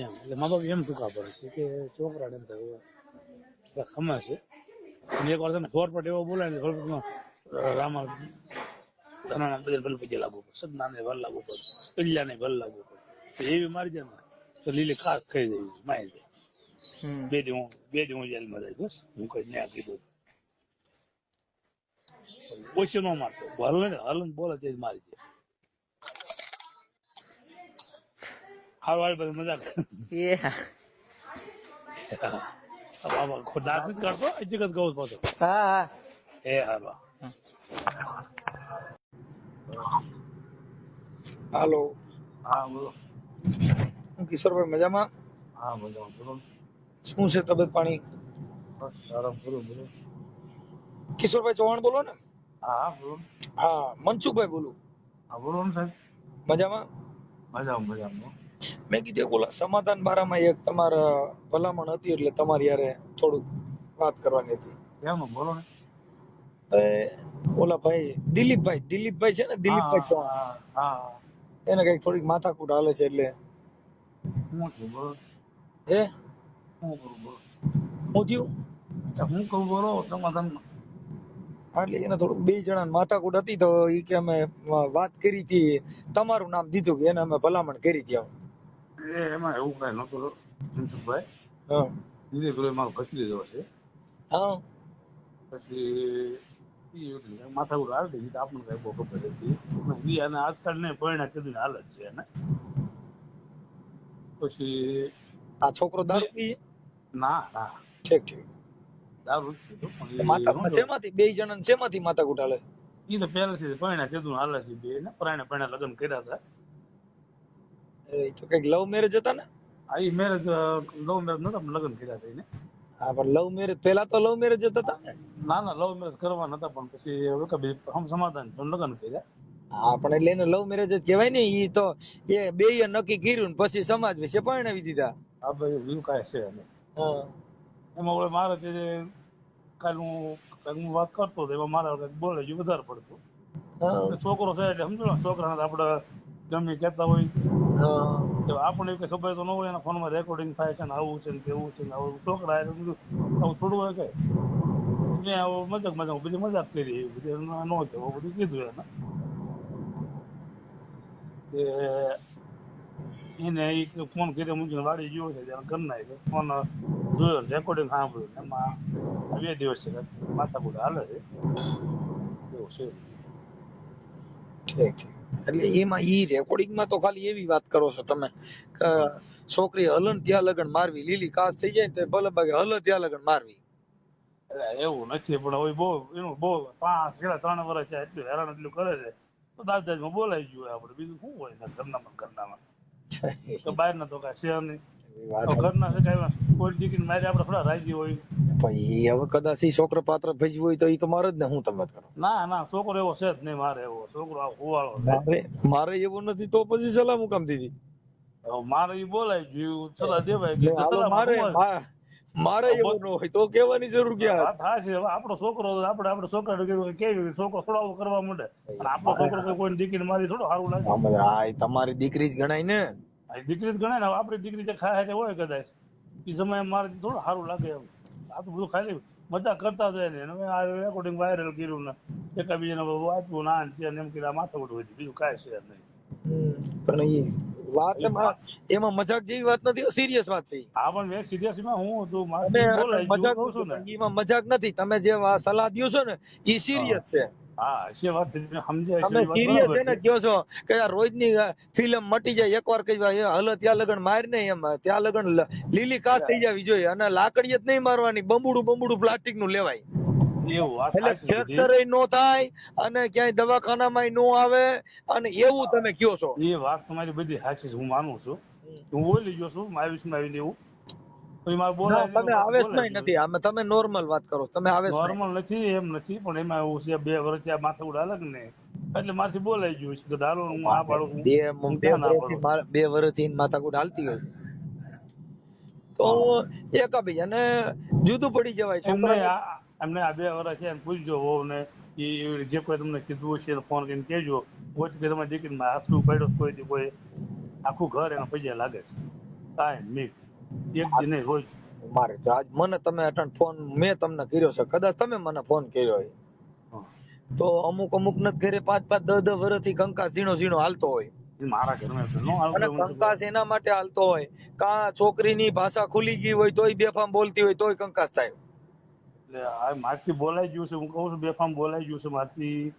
એમ. એટલે મા બાપ એમ ટૂંકા પડે છે કે છોકરાને એમ થાય ખમે છે. અને એક વાર તમે ફોર પર એવો બોલાય ને રામા ધનાના બધે ભલ પછી લાગવું પડે, સદનાને ભલ લાગવું પડે, કલ્યાને ભલ લાગવું પડે. એવી મારી જાય ને તો લીલી ખાસ થઈ જાય, મારી જાય. બે દી હું જેલમાં જાય, બસ હું કઈ ન્યા કીધું ઓછું ન મારતો, હલન બોલે તે જ મારી જાય. હારું હાલ બધું મજા કરે. દાંત નથી કાઢતો, જગત કહું પાછો. હા એ હારું. હાલો. હા બોલો. કિશોરભાઈ મજામાં? હા મજામાં. બોલો શું છે તબિયત પાણી? બસ સારા. બોલો બોલો. કિશોરભાઈ ચૌહાણ બોલો ને? હા બોલો. હા મનસુખભાઈ બોલું. હા બોલો ને સાહેબ. મજામાં? મજામાં. મેં કીધું ઓલા સમાધાન બારામાં એક તમારા ભલામણ હતી એટલે તમારી યારે થોડુંક વાત કરવાની હતી. કેમ બોલો ને. ઓલા ભાઈ દિલીપભાઈ છે ને, દિલીપભાઈ ચૌહાણ, હા એને કઈક થોડીક માથાકૂટ હાલે છે એટલે. બોલો. હે શું કરું બોલો. હું થયું? હું કહું બોલો સમાધાન. એટલે એને થોડુંક બે જણાને માથાકૂટ હતી તો ઈ કે અમે વાત કરી હતી, તમારું નામ દીધું કે એને અમે ભલામણ કરી હતી. એમાં એવું કઈ નતું મનસુખભાઈ. હા ધીરે ધીરે મારો ઘટી દીધો છે. હા પછી માથાકૂટ હાલતી હતી, આપણને કઈ બહુ ખબર હતી. અને આજકાલ ને પરિણા કીધું હાલત છે એને. પછી આ છોકરો દારૂ પીએ? ના ઠીક દારૂ જ પીધો. શેમાંથી બે જણા શેમાંથી માથાકૂટ હાલે? એ તો પહેલેથી પરિણા કીધું હાલે છે બે ને. પરિણા લગ્ન કર્યા હતા. એ તો કઈક લવ મેરેજ હતા ને? આ એ મેરેજ લવ મેરેજ નતા, લગ્ન કર્યા હતા એને. હા પણ લવ મેરેજ, પેલા તો લવ મેરેજ જ હતા. ના લવ મેરેજ કરવા નતા, પણ પછી હમ સમાધાન લગ્ન કર્યા. હા પણ એટલે એને લવ મેરેજ જ કહેવાય ને. ઈ તો એ બેય નક્કી કર્યું ને પછી સમાજ વિશે પરણાવી દીધા. આ ભાઈ એવું કાંઈ છે. હા એમાં હવે મારે જે કાલ હું વાત કરતો હતો એમાં મારે કંઈક બોલે છે વધારે પડતું. હા છોકરો છે એટલે સમજો ને, છોકરાને આપણે ગમે કહેતા હોય હા તો આપણને કઈ ખબર તો ન હોય, એના ફોનમાં રેકોર્ડિંગ થાય છે ને આવું છે ને તેવું છે ને આવું. છોકરા એટલે બધું આવું થોડું હોય કઈ. મેં આવું મજાક બધી મજાક કરી, બધી ન કહેવું બધું કીધું એને કે એને ફોન કર્યો મૂકીને વાડી ગયો છે ત્યારે કરી નાખ્યો ફોન જોયો રેકોર્ડિંગ સાંભળ્યું એમાં 2 દિવસ છે માથાકૂટ હાલે છે એવું છે. ઠીક ઠીક. એટલે એમાં ઈ રેકોર્ડિંગમાં તો ખાલી એવી વાત કરો છો તમે કે છોકરી હલન ત્યાં લગન મારવી, લીલી કાસ થઈ જાય ને તો ભલે બાકી હલ ત્યાં લગન મારવી. એટલે એવું નથી પણ હવે બહુ એનું બહુ 3 વર્ષ છે એટલું હેરાન એટલું કરે છે તો દાદાજીમાં બોલાઈ ગયું હોય આપણે, બીજું શું હોય ને ઘરનામાં તો બહારના તો કાંઈ છે નહીં. એવી વાત હવે ઘરના છે કાંઈ કોઈ દીકરીને મારી આપણે થોડા રાજી હોય. પણ ઈ હવે કદાચ ઈ છોકરો પાત્ર ભજવું હોય તો ઈ તો મારે જ ને, હું તમે કરો. ના છોકરો એવો છે જ નહીં મારે, એવો છોકરો આ હોવાળો છે. મારે એવું નથી તો પછી સલાહ હું કામ દીધી. હવે મારે ઈ બોલાઈ ગયું સલાહ દેવાય ગઈ તો હાલો સલાહમાં મારે શું હોય? મારે એવું ન હોય તો કહેવાની જરૂર ક્યાં? વાત હા છે. હવે આપણો છોકરો આપણે છોકરાને કેવી છોકરો થોડા કરવા માંડે અને આપણો છોકરો કોઈ દીકરીને મારી થોડો સારું લાગે. હા ઈ તમારી દીકરી જ ગણાય ને. આ દીકરી જ ગણાય ને. હવે આપણી દીકરી જે ખાય છે હોય કદાચ એ સમયે મારે થોડું સારું લાગે એમ. આ તો બધું ખાલી મજા કરતા જાય ને હવે આ રેકોર્ડિંગ વાયરલ કર્યું ને એકાબીજાને વાંચવું ના ને ત્યાં એમ કર્યા માથાકૂટ હોય બીજું કાંઈ છે નહીં. પણ ઈ વાત એમાં મજાક જેવી વાત નથી, સિરિયસ વાત છે ઈ. હા પણ મેં સિરિયસમાં હું હતું તમે મારે બોલાઈ મજાક ગયું કહું છું ને. એમાં મજાક નથી. તમે જે સલાહ દ્યો છો ને ઈ સિરિયસ છે. હા છે વાત સમજાય છે તમે એ વાત સિરિયસ બરાબર એને છે. કહો છો કે આ રોજની ફિલ્મ મટી જાય એકવાર કઈ હલ ત્યાં લગન માર નહીં, એમ ત્યાં લગન લીલી કાચ થઈ જવી જોઈએ અને લાકડી જ નહીં મારવાની, બંબુડું પ્લાસ્ટિક નું લેવાય એવું વાત એટલે સાચી બધી. ફ્રેક્ચર નો થાય અને ક્યાંય દવાખાનામાં નો આવે અને એવું તમે કયો છો. એ વાત તમારી બધી સાચી છે, હું માનું છું. હું બોલી ગયો છું મારી વિશમાં આવીને એવું તો મારે ના બોલાય તમે આવેશમાં બોલાય નથી, આમાં તમે નોર્મલ વાત કરો, તમે આવેશમાં. નોર્મલ નથી એમ નથી પણ એમાં એવું છે 2 વર્ષ ત્યાં માથાકૂટ અલગ ને એટલે મારથી બોલાઈ ગયું છે કે દારૂ હું આ પાડું છું હું ક્યાં ના પાડું. 2 વર્ષથી માથાકૂટ હાલતી હોય તો એકાબીજાને જુદું પડી જવાય. એમને આ 2 વર્ષ છે એમ પૂછજો હોવ ને એ જે કોઈ તમને કીધું છે ફોન કરીને કહેજો હોય કે તમારી દીકરીમાં હાથું પડ્યો કોઈ આખું ઘર એના પૈસા લાગે છે કાંઈ નહીં એક દી નહીં રોજ. મારે તો આજ મને તમે અટણ ફોન મેં તમને કર્યો છે, કદાચ તમે મને ફોન કર્યો હોય તો અમુક ને ઘરે 5-5 10 વર્ષથી કંકાસ ઝીણો હાલતો હોય મારા ઘરમાં ન અને કંકાસ એના માટે હાલતો હોય કા છોકરીની ભાષા ખુલી ગઈ હોય તોય બેફામ બોલતી હોય તોય કંકાસ થાય. એટલે આ મારથી બોલાઈ ગયું છે, હું કહું છું બેફામ બોલાઈ ગયું છે મારથી.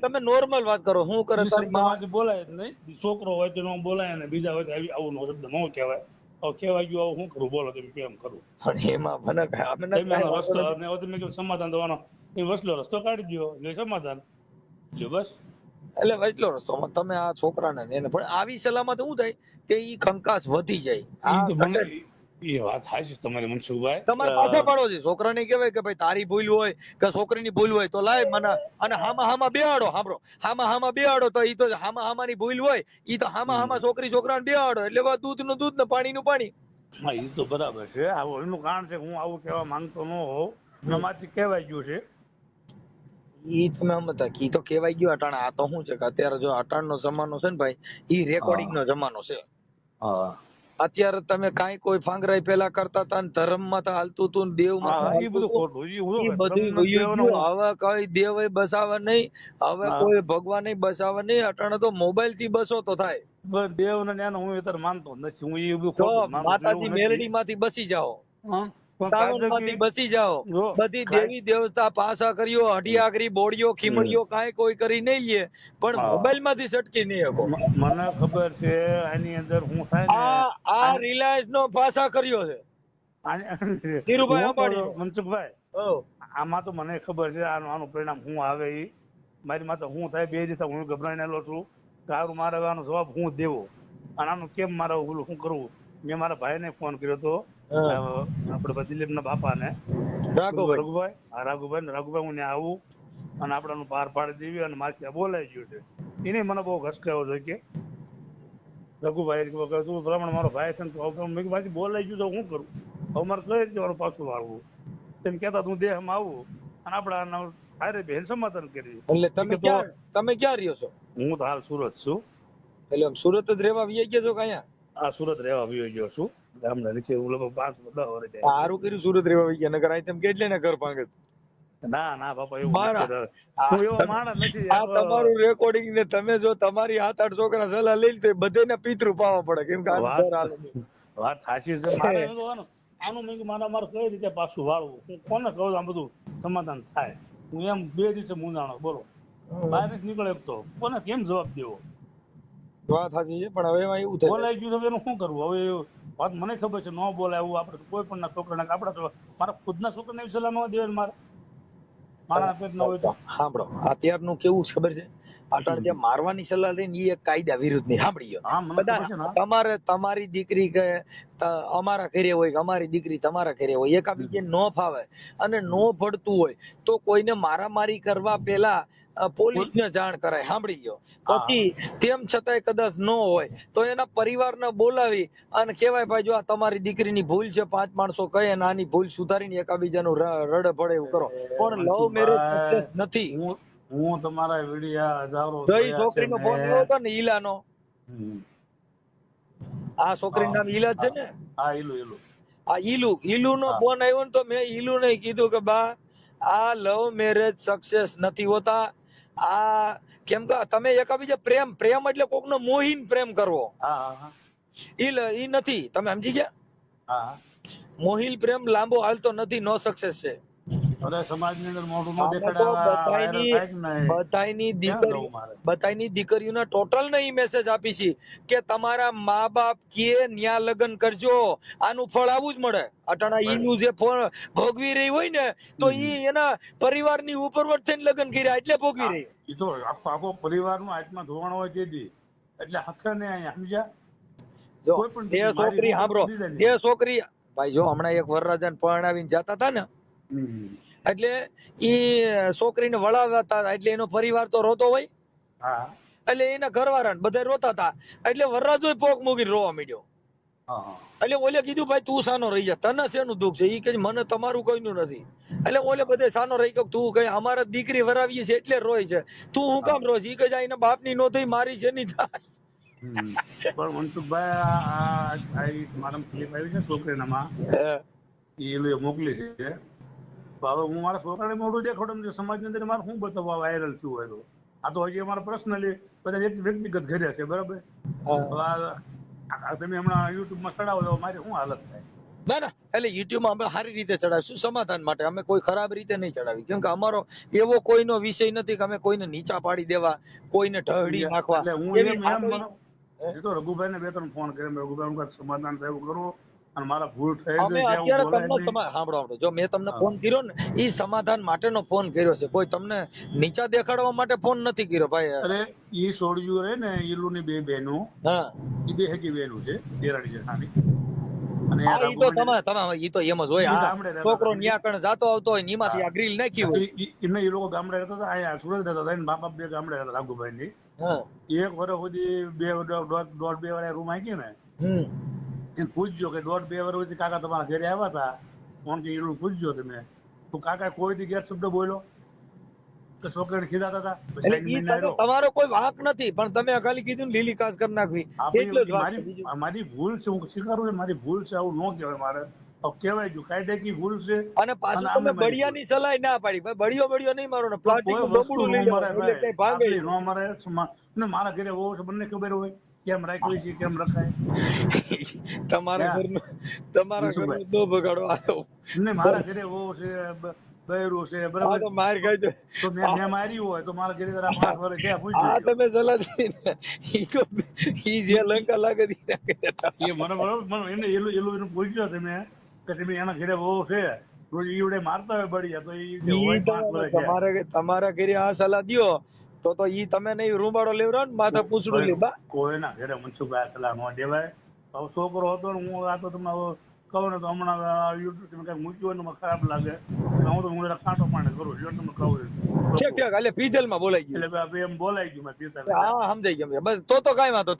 તમે નોર્મલ વાત કરો, શું કરે તારી માં? બોલાય જ નહીં. છોકરો હોય તો ન બોલાય ને બીજા હોય તો આવું શબ્દ ન કહેવાય. હવે કહેવાય ગયું હવે શું કરું બોલો તમે કેમ કરું? પણ એમાં મને રસ્તો તમે સમાધાન થવાનો એ વસલો રસ્તો કાઢી દો એટલે સમાધાન બસ. એટલે વચલો રસ્તો તમે આ છોકરાને એને પણ આવી સલામત શું થાય કે ઈ કંકાસ વધી જાય. એ વાત સાચી તમારી મનસુખભાઈ. તમારે પાછા પાડો છે, છોકરાને કહેવાય કે ભાઈ તારી ભૂલ હોય કે છોકરીની ભૂલ હોય તો લાય મને અને હામાં બેહાડો. સાંભળો, હામાં બેહાડો તો ઈ તો હામાની ભૂલ હોય ઈ તો હામાં છોકરાને બેહાડો એટલે દૂધનું દૂધ ને પાણીનું પાણી. હા એ તો બરાબર છે. આવું એનું કારણ છે હું આવું કહેવા માંગતો ન હોઉં એમાંથી કહેવાય ગયું છે. ઈ તમે સમજતા ઈ તો કહેવાય ગયું અટાણે. આ તો શું છે કે અત્યારે જો અટાણનો જમાનો છે ને ભાઈ ઈ રેકોર્ડિંગ નો જમાનો છે. હા અત્યારે તમે કાંઈ કોઈ ફાંગરાઈ પેલા કરતા હતા ને ધર્મમાં તો હાલતું હતું ને દેવમાં એ બધું ખોટું ઈ બધું વયું ગયું. હવે કઈ દેવ બસાવે નહીં, હવે કોઈ ભગવાન બસાવે નહીં. અટાણે તો મોબાઈલ થી બસો તો થાય. દેવ ને હું અત્યારે માનતો નથી. હું એ બધું તો ખોટું માતાજી મેલડી માંથી બસી જાઓ, સાવન માંથી બસી જાઓ. બધી દેવી દેવતા પાસા કર્યો, હડિયાગરી બોડીઓ ખીમડીઓ કાંઈ કોઈ કરી નહીં લે પણ મોબાઈલ માંથી સટકી નહીં શકો. મને ખબર છે આની અંદર હું થાય આ રિલાયન્સ નો પાસા કર્યો છે ધીરુભાઈ અંબાણી. મનસુખભાઈ આમાં તો મને ખબર છે આનું પરિણામ શું આવે એ મારી માથે શું થાય 2 દિવસ હું ગભરાઈને છું તારું મારે આનો જવાબ હું દેવો અને આનું કેમ મારે ઓલું શું કરવું. મેં મારા ભાઈને ફોન કર્યો હતો આપણે દિલીપ ના બાપા ને રાઘુભાઈ હું ત્યાં આવું અને આપણાનું પાર પાડી દેવી અને મારે બોલાઈ ગયું છે. એને મને બહુ ઘસકાયો છે કે રઘુભાઈ તું પ્રમાણે મારો ભાઈ છે ને મેં બોલાઈ ગયું તો શું કરું. અમારે કઈ રીતે મારું પાછું વાળવું તેમ કહેતા હું દેહમાં આવું અને આપણા હારે બેન સમાધાન કરી. એટલે તમે ક્યાં રહ્યો છો? હું તો હાલ સુરત છું. એટલે આમ સુરત જ રહેવા વી ગયા છો કે અહીંયા? આ સુરત રહેવા આવ્યો ગયો છું ગામના નીચે. હું લગભગ 5-10 વર્ષ જાય. સારું કર્યું સુરત રહેવા વી ગયા, નકર અહીં તમે કેટલે ને ઘર ભાંગે. ના ના બાપા એવું મારા- નથી. હું એવો માણસ નથી. આ તમારું રેકોર્ડિંગ ને તમે જો તમારી 7-8 છોકરા સલાહ લઈ તો બધાને પિતૃ પાવા પડે, કેમ કે આનું ઘર હાલે નહીં. વાત સાચી છે. મારે એમ તો આનું મેં કીધું મારે કઈ રીતે પાછું વાળવું, હું કોને કહું આ બધું સમાધાન થાય. હું એમ 2 દિવસે મૂંઝાણો બોલો, બહાર નથી નીકળે તો કોને કેમ જવાબ દેવો. વાત સાચી છે, પણ હવે એમાં એવું થાય બોલાઈ ગયું તો એનું શું કરવું. હવે વાત મને ખબર છે, ન બોલાય એવું આપણે કોઈ પણ ના છોકરાને. આપણા તો મારા ખુદના છોકરાને એવી સલાહ ન દેવાય મારે, મારા પેટ ન હોય તો. સાંભળો, અત્યારનું કેવું છે ખબર છે, અટાણે જે મારવાની સલાહ લઈને એ એક કાયદા વિરુદ્ધ ની. સાંભળી ગયો હા મને ખબર છે ને. તમારે તમારી દીકરી કે અમારા ઘરે હોય કે અમારી દીકરી તમારા ઘરે હોય, એકાબીજે ન ફાવે અને ન ભળતું હોય તો કોઈને મારામારી કરવા પહેલા પોલીસને જાણ કરાય. સાંભળી ગયો? પછી તેમ છતાંય કદાચ ન હોય તો એના પરિવારને બોલાવી અને કહેવાય ભાઈ જો આ તમારી દીકરીની ભૂલ છે, 5 માણસો કહે અને આની ભૂલ સુધારીને એકાબીજાનું રડે ભડે એવું કરો. પણ લવ મેરેજ સક્સેસ નથી. હું તમારા વિડિયા હજારો ગઈ છોકરીનો ફોન આવ્યો હતો ને ઈલાનો, આ છોકરીનું નામ ઈલા છે ને, હા ઈલુ આ ઈલુ નો ફોન આવ્યો ને તો મેં ઈલુ ને કીધું કે બા આ લવ મેરેજ સક્સેસ નથી હોતા. આ કેમ કે તમે એકાબીજા પ્રેમ એટલે કોકનો મોહીન પ્રેમ કરવો, હા ઈ નથી. તમે સમજી ગયા? હા મોહિલ પ્રેમ લાંબો હાલતો નથી, નો સક્સેસ છે. અરે સમાજની અંદર મોઢું ન દેખાડાવા વાયરલ થાય કે નહીં. બધાની દીકરીઓને ટોટલ ને ઈ મેસેજ આપી છે કે તમારા મા બાપ કે ન્યા લગ્ન કરજો, આનું ફળ આવું જ મળે. અટાણા ઈનું જે ભોગવી રહી હોય ને તો ઈ એના પરિવારની ઉપરવટ થઈને લગ્ન કર્યા એટલે ભોગવી રહી. ઈ તો આખો પરિવારનો આત્મા ધોવાણો હોય તેથી, એટલે હકે ને અહીંયા સમજ્યા. જો કોઈ પણ એ છોકરી સાંભળો, એ છોકરી ભાઈ જો હમણાં એક વરરાજાને પરણાવીને જતા હતા ને, એટલે ઈ છોકરીને વળાવતા હતા, એટલે એનો પરિવાર તો રોતો હોય, હા એટલે એના ઘરવાળા બધા રોતા હતા, એટલે વરરાજો પોક મૂકીને રોવા માંડ્યો. એટલે ઓલે કીધું ભાઈ તું સાનો રહી જા, તને શેનું દુઃખ છે? ઈ કે મને તમારું કઈનું નથી. એટલે ઓલે બધે સાનો રહી ગયો, તું કઈ અમારા દીકરી વરાવીએ છે એટલે રોય છે, તું હું કામ રોય છે? ઈ કે એના બાપની નો થઈ મારી છે નહીં થાય. પણ મનસુખભાઈ મારા ક્લિપ આવી છે છોકરીનામાં, એ મોકલી છે. હવે હું મારા છોકરાને મોઢું દેખાડું સમાજની અંદર મારે શું બતાવવા વાયરલ થયું હોય તો? આ તો હજી અમારા પર્સનલી બધા વ્યક્તિગત ઘરે છે, બરાબર? તમે હમણાં યુટ્યુબમાં ચડાવો તો મારી શું હાલત થાય? ના ના, એટલે યુટ્યુબમાં અમે સારી રીતે ચડાવીશું, સમાધાન માટે. અમે કોઈ ખરાબ રીતે નહીં ચડાવી, કેમ કે અમારો એવો કોઈનો વિષય નથી કે અમે કોઈને નીચા પાડી દેવા, કોઈને ઢળી નાખવા. હું તો રઘુભાઈને 2-3 ફોન કર્યો, રઘુભાઈ સમાધાન થયું કરું અને મારા ભૂલ થઈ અમે અત્યારે તમને સાંભળો, જો મેં તમને ફોન કર્યો ને ઈ સમાધાન માટેનો ફોન કર્યો છે, કોઈ તમને નીચા દેખાડવા માટે ફોન નથી કર્યો ભાઈ. અરે ઈ છોડ્યું રે ને ઈલુની 2 બહેનો, હા ઈ 2 હગી બહેનો છે, દેરાણી જેઠાણી. અને ઈ તો તમે ઈ તો એમ જ હોય. છોકરો ન્યા કણ જાતો આવતો હોય નીમાંથી આ ગ્રીલ નાખી હોય. એ લોકો ગામડે રહેતા હતા, અહીંયા સુરત રહેતા હતા. મા બાપ 2 ગામડે રહેતા, રાઘુભાઈ ની. એક વર્ષ સુધી 1.5-2 વાળા રૂમ આવી ને, એને પૂછજો કે 1.5-2 વર્ષ સુધી કાકા તમારા ઘરે આવ્યા હતા, કોણ કે એનું પૂછજો તમે, તો કાકા કોઈ દી ગેરશબ્દ બોલ્યો તો છોકરાને ખીજાતા હતા? તમારો કોઈ વાંક નથી, પણ તમે ખાલી કીધું ને લીલી કાસ કરી નાખવી. મારી ભૂલ છે, હું સ્વીકારું છું મારી ભૂલ છે. આવું ન કહેવાય મારે, કહેવાય જો કાયદેકી ભૂલ છે. અને પાછું તમે બળિયાની સલાહ ના પાડી, ભાઈ બળિયો નહીં મારો ને પ્લાસ્ટિક નું ડબડું લઈ જાવ એટલે કઈ ભાગે ન મારે. મારા ઘરે હોવો છે, બંને ખબર હોય કેમ રાખવી છે, કેમ રખાય. તમારા ઘરનું ન બગાડો. મારા ઘરે હોવો છે, બહેરું છે, બરાબર? માર ખાજો તો મેં મારી હોય તો મારા ઘરે 5 વર્ષ ગયા પૂછજો. તમે સલાહ દીધી ઈ જે લંકા લાગે એ મને બરોબર એને એલું પૂછ્યો તમે કે તમે એના ઘરે બહુ છે, રોજ ઈવડે મારતા હોય બળિયા, તો ઈ તમારા ઘરે આ સલાહ દ્યો તો ઈ તમે નહીં રૂંબાડો લેવરો ને માથા પૂછડું લેવા. કોઈના ઘરે મનસુખભાઈ સલાહ ન દેવાય. છોકરો હતો ને હું આ તો તમને કહો ને તો હમણાં યુટ્યુબ કઈ મૂક્યું હોય ને મને ખરાબ લાગે હું તો હું કાંટો પાણી કરું છું તમને કહું ઠીક ઠીક એટલે પીધેલ માં બોલાઈ ગયું. એટલે એમ બોલાઈ ગયું મેં પીતા હા સમજાઈ ગયું બસ તો કઈ વાંધો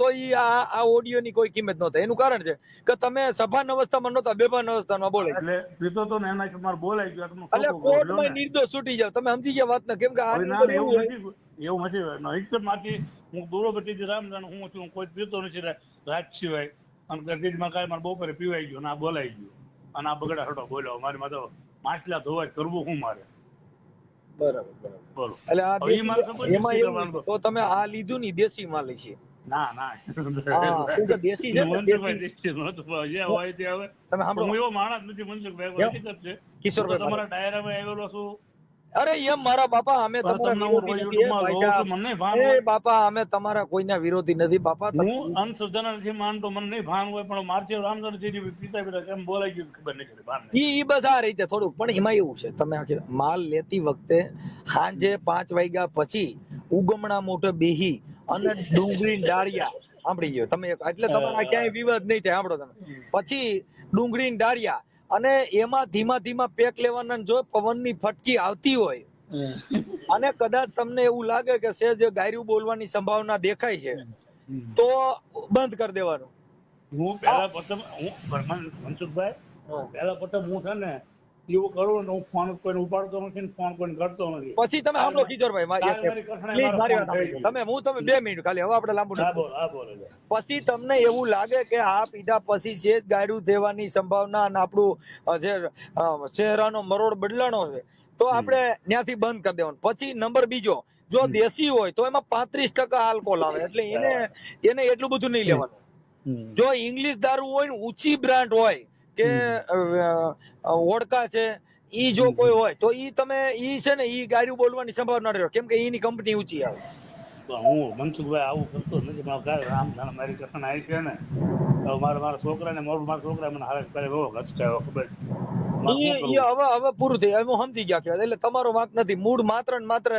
તો ઈ આ ઓડિયો ની કોઈ કિંમત નહોતી. એનું કારણ છે કે તમે સભાન અવસ્થામાં નહોતા, બેભાન અવસ્થામાં બોલાઈ. એટલે પીતો તો ને એના કે મારે બોલાઈ ગયું એટલે કોર્ટમાં નિર્દોષ છૂટી જાવ. તમે સમજી ગયા વાત ને? કેમ કે આની અંદર એવું હોય. એવું નથી હકીકત માંથી હું દૂરો બધી રામજાણ હું છું, કોઈ પીતો નથી રાત સિવાય અને ગરદીમાં કાંઈ મારે બપોરે પીવાઈ ગયો અને આ બોલાઈ ગયું અને આ બગડા હટો બોલ્યો મારી માં તો માછલા ધોવા કરવું શું મારે? બરાબર બોલો એટલે આ હવે ઈ મારે ખબર છે એમાં શું એવું કરવાનું? તો તમે આ લીધું ની દેશી માલ છે. ના હા, કેમ કે દેશી છે ને, મનસુખભાઈ દેશી નહોતું, પણ જે હોય તે હવે તમે સાંભળો હું એવો માણસ નથી મનસુખભાઈ, હકીકત છે. કિશોરભાઈ, હું તો તમારા ડાયરામાં આવેલો છું. અરે એમ મારા બાપા અમે પણ તમારા તમને હું વિરોધી નથી. યુટ્યુબમાં જોઉં છું, મને નહીં ભાન એ હોય. બાપા અમે તમારા કોઈના વિરોધી નથી બાપા. હું અંધશ્રદ્ધાના નથી માનતો, મને નહીં ભાન હોય, પણ મારથી રામચંદ્ર પિતા કેમ બોલાઈ ગયું ખબર નથી, ભાન નહીં. ઈ બસ આ રીતે થોડુંક. પણ એમાં એવું છે, તમે આખી માલ લેતી વખતે સાંજે 5 વાગ્યા પછી ઉગમણા મોઢે બેહી અને ડુંગળી ડાળિયા સાંભળી ગયો તમે, એટલે તમારા ક્યાંય વિવાદ નહીં થાય. સાંભળો તમે. પછી ડુંગળી ડાળિયા અને એમાં ધીમા ધીમા પેક લેવાના. જો પવનની ફટકી આવતી હોય અને કદાચ તમને એવું લાગે કે સેજ ગાયરું બોલવાની સંભાવના દેખાય છે તો બંધ કરી દેવાનું. હું પહેલા પ્રથમ મનસુખભાઈ પહેલા પ્રથમ હું છે ને એવું કરું ને હું ફોન કોઈને ઉપાડતો નથી ને ફોન કોઈને કરતો નથી. પછી તમે સાંભળો કિશોરભાઈ, please મારી વાત સાંભળો. તમે 2 મિનિટ ખાલી, હવે આપણે લાંબુ નથી. પછી તમને એવું લાગે કે આ પીધા પછી છે જ ગાયરું દેવાની સંભાવના અને આપણું જે ચહેરાનો મરોડ બદલાણો છે તો આપણે ત્યાંથી બંધ કરી દેવાનું. પછી નંબર બીજો, જો દેશી હોય તો એમાં 35% આલ્કોહોલ આવે, એટલે એને એટલું બધું નહીં લેવાનું. જો ઇંગ્લિશ દારૂ હોય ને ઊંચી બ્રાન્ડ હોય કે વોડકા છે, ઈ જો કોઈ હોય તો ઈ તમે ઈ છે ને ઈ ગાયરું બોલવાની સંભાવના રહે, કેમ કે ઈની કંપની ઊંચી આવે. હું મનસુખભાઈ આવું કરતો નથી, પણ રામ મારી કથન આવી છે ને મારા છોકરાને મારા છોકરા મને હાલ કરે ઘસકાયો ખબર. હવે પૂરું થઈ, હવે હું સમજી ગયા કે એટલે તમારો વાંક નથી. મૂળ માત્ર ને માત્ર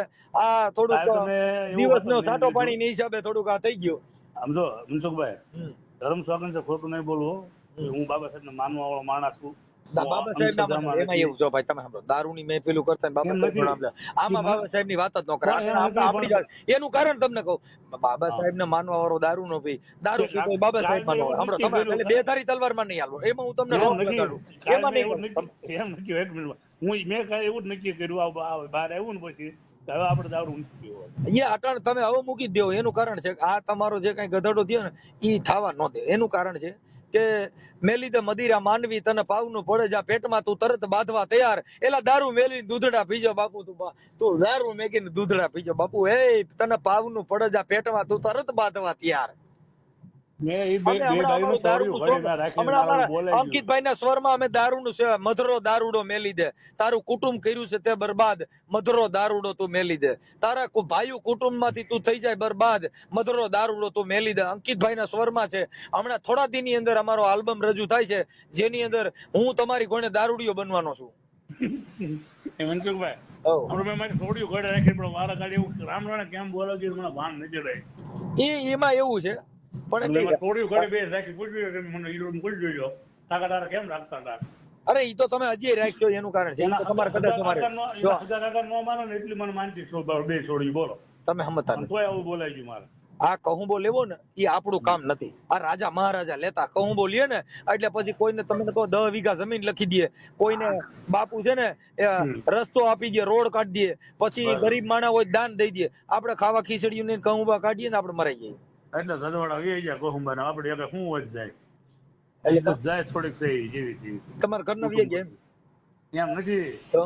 આ થોડુંક દિવસનો સાટો પાણી ની હિસાબે થોડુંક આ થઈ ગયું. સમજો મનસુખભાઈ, ધર્મ સ્વાગત છે, ખોટું નહીં બોલવું. હું બાબા સાહેબ ને માનવા વાળો માણસ છું. બાબા સાહેબ ના માને એમાં એવું જો ભાઈ તમે સાંભળો, દારૂની મહેફિલો કરતા બાબા સાહેબ ભણાવતા, આમાં બાબા સાહેબ ની વાત જ ન કરે. એનું કારણ તમને કહું, બાબા સાહેબ ને માનવા વાળો દારૂ નો પી, દારૂ પીતો બાબા સાહેબ માનવા વાળો. સાંભળો, તમારે બે ધારી તલવાર માં નહીં હાલવો, એમાં હું તમને રોક લગાડું. એમાં નહીં એમ નથી. એક મિનિટ, હું મેં કઈ એવું જ નક્કી કર્યું બહાર આવ્યું ને પછી હવે આપણે દારૂ મૂકી એ અટાણ તમે હવે મૂકી જ દેવો. એનું કારણ છે આ તમારો જે કઈ ગધેડો થયો ને ઈ થવા ન દે. એનું કારણ છે કે મેલી દે મદિરા માનવી તને પાવનું પડે જા પેટમાં તું તરત બાંધવા તૈયાર. એલા દારૂ મેલી દૂધડા પીજો બાપુ, તું દારૂ મેગીને દૂધડા પીજો બાપુ. એ તને પાવનું પડે જા પેટમાં તું તરત બાંધવા તૈયાર. અંકિતભાઈ ના સ્વરમાં અમે દારૂનું મધરો દારૂડો મેલી દે, તારું કુટુંબ કર્યું છે તે બરબાદ, મધરો દારૂડો તું મેલી દે, તારા ભાઈઓ કુટુંબ માંથી તું થઈ જાય બરબાદ, મધરો દારૂડો તું મેલી દે. અંકિતભાઈ ના સ્વરમાં છે. હમણાં થોડા દી ની અંદર અમારો આલ્બમ રજૂ થાય છે જેની અંદર હું તમારી કોઈને દારૂડિયો બનવાનો છું. મનસુખભાઈ મારી થોડી ઘોડે રાખી પણ મારા ગાડી એવું રામરાણે કેમ બોલો છે મને ભાન નથી રહી. એમાં એવું છે પણ થોડી ઘોડે બે રાખી પૂછ્યું કે મને ઈડો પૂછજો જો કાકા તારા કેમ રાખતા હતા. અરે ઈ તો તમે હજી રાખ્યો એનું કારણ છે. તમારે કદાચ કાકા નો માનો ને એટલી મને માનતી બે છોડી બોલો તમે સમજતા નથી. તોય આવું બોલાય ગયું મારે. આ કહુંબો લેવો ને એ આપણું કામ નથી. આ રાજા મહારાજા લેતા કહુંબો લે ને એટલે પછી કોઈને તમે કહો 10 વીઘા જમીન લખી દે, કોઈને બાપુ છે ને રસ્તો આપી દે, રોડ કાઢી દે, પછી ગરીબ માણસ હોય દાન દઈ દે. આપણે ખાવા ખીચડીયું ને કહુંબા કાઢીએ ને આપણે મરાઈ જઈએ. એટલે સદવાડા વી જાય કહુંબા ને આપણે એક શું હોય જાય જાય થોડીક થઈ જેવી તમારા ઘરના વી ગયા એમ નથી. તો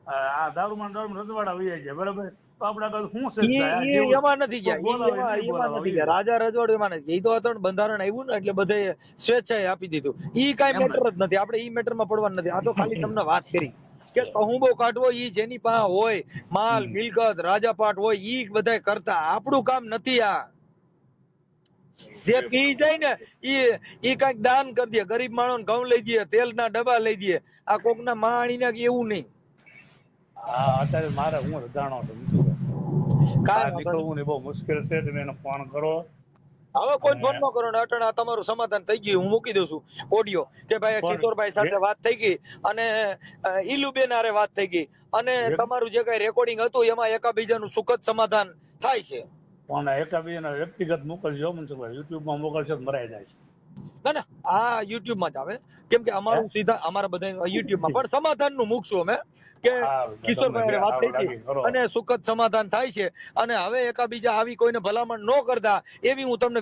આ દારૂમાં રજવાડા વી જાય બરાબર. એમાં નથી ગયા રાજા રજવાડું એમાં નથી. એ તો અતણ બંધારણ આવ્યું ને એટલે બધે સ્વેચ્છાએ આપી દીધું. ઈ કઈ મેટર જ નથી. આપણે ઈ મેટર માં પડવાનું નથી. આ તો ખાલી તમને વાત કરી કે કહુંબો કાઢવો ઈ જેની પાસે હોય માલ મિલકત રાજાપાટ હોય ઈ બધા કરતા, આપણું કામ નથી. આ જે પી જાય ને ઈ કઈક દાન કરી દે, ગરીબ માણસ ઘઉં લઈ દે, તેલ ના ડબ્બા લઈ દે. આ કોક ના માણી ના એવું નહીં. અત્યારે મારે હું જાણો છું નીકળવું બહુ મુશ્કેલ છે. તમે એને ફોન કરો હવે કોઈ અને ફોન ન કરો ને અટણ આ તમારું સમાધાન થઈ ગયું. હું મૂકી દઉં છું ઓડિયો કે ભાઈ પણ કિશોરભાઈ સાથે વાત થઈ ગઈ અને ઈલુબેન હારે વાત થઈ ગઈ અને તમારું જે કઈ રેકોર્ડિંગ હતું એમાં એકાબીજાનું સુખદ સમાધાન થાય છે. પણ એકાબીજાના વ્યક્તિગત મોકલજો મનસુખભાઈ, યુટ્યુબમાં મોકલશો તો મરાઈ જાય છે. ના ના આ યુટ્યુબ માં જ આવે કેમ કે અમારું સીધા અમારા બધા યુટ્યુબ માં પણ સમાધાન નું મૂકશું અમે કે સારું, તો કિશોરભાઈ તમને હારે વાત થઈ લાગી ગઈ કરો. અને સુખદ સમાધાન થાય છે અને હવે એકાબીજા આવી કોઈને ભલામણ ન કરતા એવી હું તમને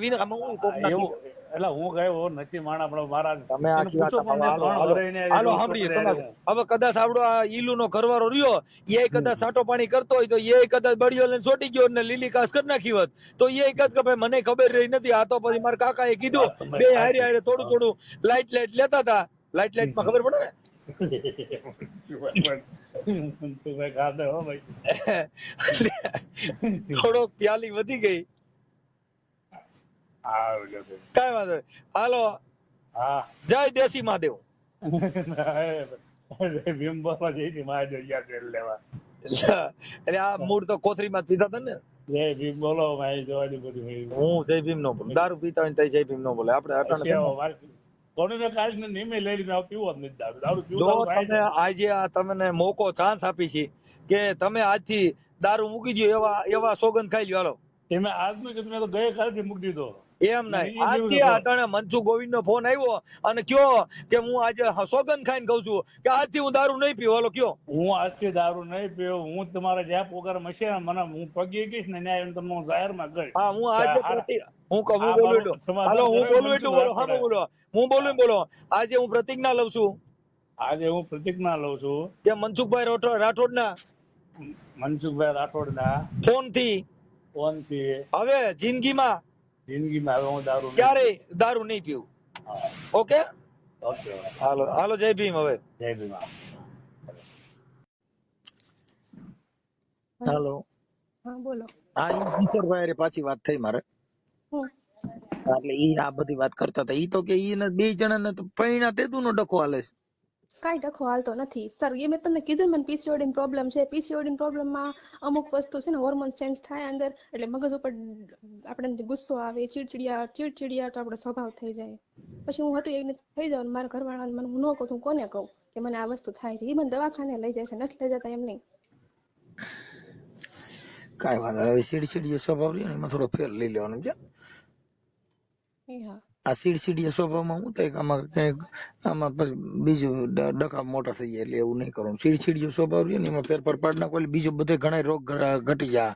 એવું એટલે હું ગયો નથી માણા, પણ મારા તમે એને આખી વાત પૂછો પણ મેં હાલો 3 હાલો ઘરે હાલો સાંભળીએ સમાજ. હવે કદાચ આવડો આ ઈલુ નો ઘરવાળો રહ્યો એ કદાચ સાટો પાણી કરતો હોય તો એ કદાચ બળિયો લઈને ચોટી ગયો ને લીલી કાસ કરી નાખી હોત તો એ કદાચ કે ભાઈ મને ખબર રહી નથી. આ તો પછી મારા કાકાએ કીધું વાત તમારી બે સાચી. હારે થોડું થોડું લાઈટ લેતા હતા. લાઈટ માં ખબર પડે મનસુખભાઈ ખાધે હો ભાઈ. ને થોડોક પ્યાલી વધી ગઈ. હારું લ્યો તો. કાંઈ વાંધો નહીં. હાલો હા જય દેશી મહાદેવ. ભીમ બાપા જઈ હતી મારે જગ્યા તેલ લેવા. એટલે આ મૂળ તો કોથરીમાં જ પીતા હતા ને. જય ભીમ બોલો ભાઈ, જવાની બધી ભાઈ. હું જય ભીમ નો બોલું. દારૂ પીતા હોય ને તઈ જય ભીમ નો બોલે. આપણે અટાણે કોને કાલ ને નિમે લઈ લીધા પીવો જ નથી દારૂ. દારૂ જો પીવો તમે આજે આ તમને મોકો ચાન્સ આપી છે કે તમે આજથી દારૂ મૂકી દો એવા સોગંદ ખાઈ લ્યો. હાલો તમે આજનું કે તમે તો ગયે કાલથી મૂકી દીધો. એમ નહીં. આજથી અટાણે મનસુખ ગોવિંદ નો ફોન આવ્યો અને કયો કે હું આજે સોગંદ ખાઈને કહું છું કે આજથી હું દારૂ નહીં પીવું. હાલો કયો. હું આજથી દારૂ નહીં પીવો. હું તમારા જ્યાં પગાર મશે ને મને હું પગી ગઈશ ને ન્યાય તમને હું જાહેરમાં ગઈ. હા હું આજે હું બોલું એટલું. સમાધાન હાલો હું કરે, બોલું એટલું બોલો. મનસુખ હા બોલો. હું બોલું બોલો. આજે હું પ્રતિજ્ઞા લઉં છું આજે હું પ્રતિજ્ઞા લઉં છું કે મનસુખભાઈ રાઠોડ ના મનસુખભાઈ રાઠોડ ના ફોન થી ફોનથી હવે જિંદગીમાં જિંદગીમાં હવે હું દારૂ નહીં ક્યારેય દારૂ નહીં પીવું. હા, ઓકે ઓકે. હાલો હાલો જય ભીમ. હવે જય ભીમ. હાલો હા બોલો. હા ઈ કિશોરભાઈ હારે પાછી વાત થઈ મારે. હું એટલે ઈ આ બધી વાત કરતા હતા. ઈ તો કે ઈ બે જણાને તો પૈણા તેદું નો ડખો હાલે છે. કાંઈ ડખો હાલતો નથી સર. એ મેં તમને કીધું મને પીસીઓડી પ્રોબ્લેમ છે. પીસીઓડી પ્રોબ્લેમમાં અમુક વસ્તુ છે ને હોર્મોન ચેન્જ થાય અંદર એટલે મગજ ઉપર આપણે ગુસ્સો આવે, ચીડચીડિયા તો આપણો સ્વભાવ થઈ જાય. પછી હું હતું એવી થઈ જાવ ને મારા ઘરવાળાને મને હું ન કહું હું કોને કહું કે મને આ વસ્તુ થાય છે. એ મને દવાખાને લઈ જાય છે, નથી લઈ જતા એમ નહીં. કાંઈ વાંધો નહીં. હવે સીડસીડીયો સ્વભાવ રહ્યો ને એમાં થોડો ફેર લઈ લેવાનો છે. હા આ સીડસીડીયા સ્વભાવમાં હું થાય કે આમાં કંઈક આમાં પછી બીજું ડખા મોટા થઈ જાય એટલે એવું નહીં કરવાનું. સીડસીડીયો સ્વભાવ રહ્યો ને એમાં ફેરફાર પાડી નાખો એટલે બીજો બધો ઘણા રોગ ઘટી જાય.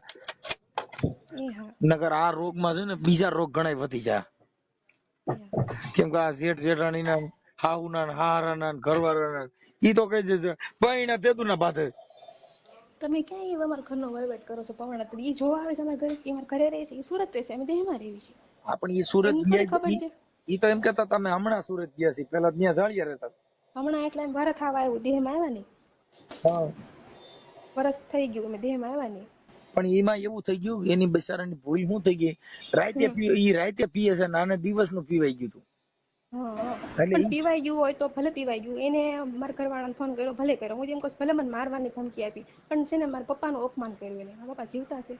હા નકર આ રોગમાં છે ને બીજા રોગ ઘણા વધી જાય. કેમ કે આ જેઠાણીના હાહુના હારાના ઘરવાળાના ઈ તો કઈ જશે પૈણા તેતું ના બાધે. તમે ક્યાં એવા અમારા ઘરનો વહીવટ કરો છો પવન? એ જોવા આવે છે અમારા ઘરે, એ અમારા ઘરે રહે છે, એ સુરત રહે છે, અમે દેહમાં રહેવી છે. આપણે ઈ સુરત એમને થોડી ખબર છે. ઈ તો એમ કેતા તમે હમણાં સુરત ગયા છે, પેલા ત્યાં જાળિયા રહેતા. હમણાં એટલે એમ વરસ થવા આવ્યું, દેહમાં આવ્યા નહીં. હા વરસ થઈ ગયું અમે દેહમાં આવ્યા નહીં. પણ એમાં એવું થઈ ગયું એની બિચારાની ભૂલ શું થઈ ગઈ, રાતે પીએ છે નાને દિવસનું પીવાઈ ગયું હતું. હા પણ પીવાઈ ગયું હોય તો ભલે પીવાઈ ગયું. એને મારા ઘરવાળાને ફોન કર્યો, ભલે કર્યો. હું એમ કહું ભલે મને મારવાની ધમકી આપી, પણ છે ને મારા પપ્પાનું અપમાન કર્યું એને. મારા પપ્પા જીવતા છે.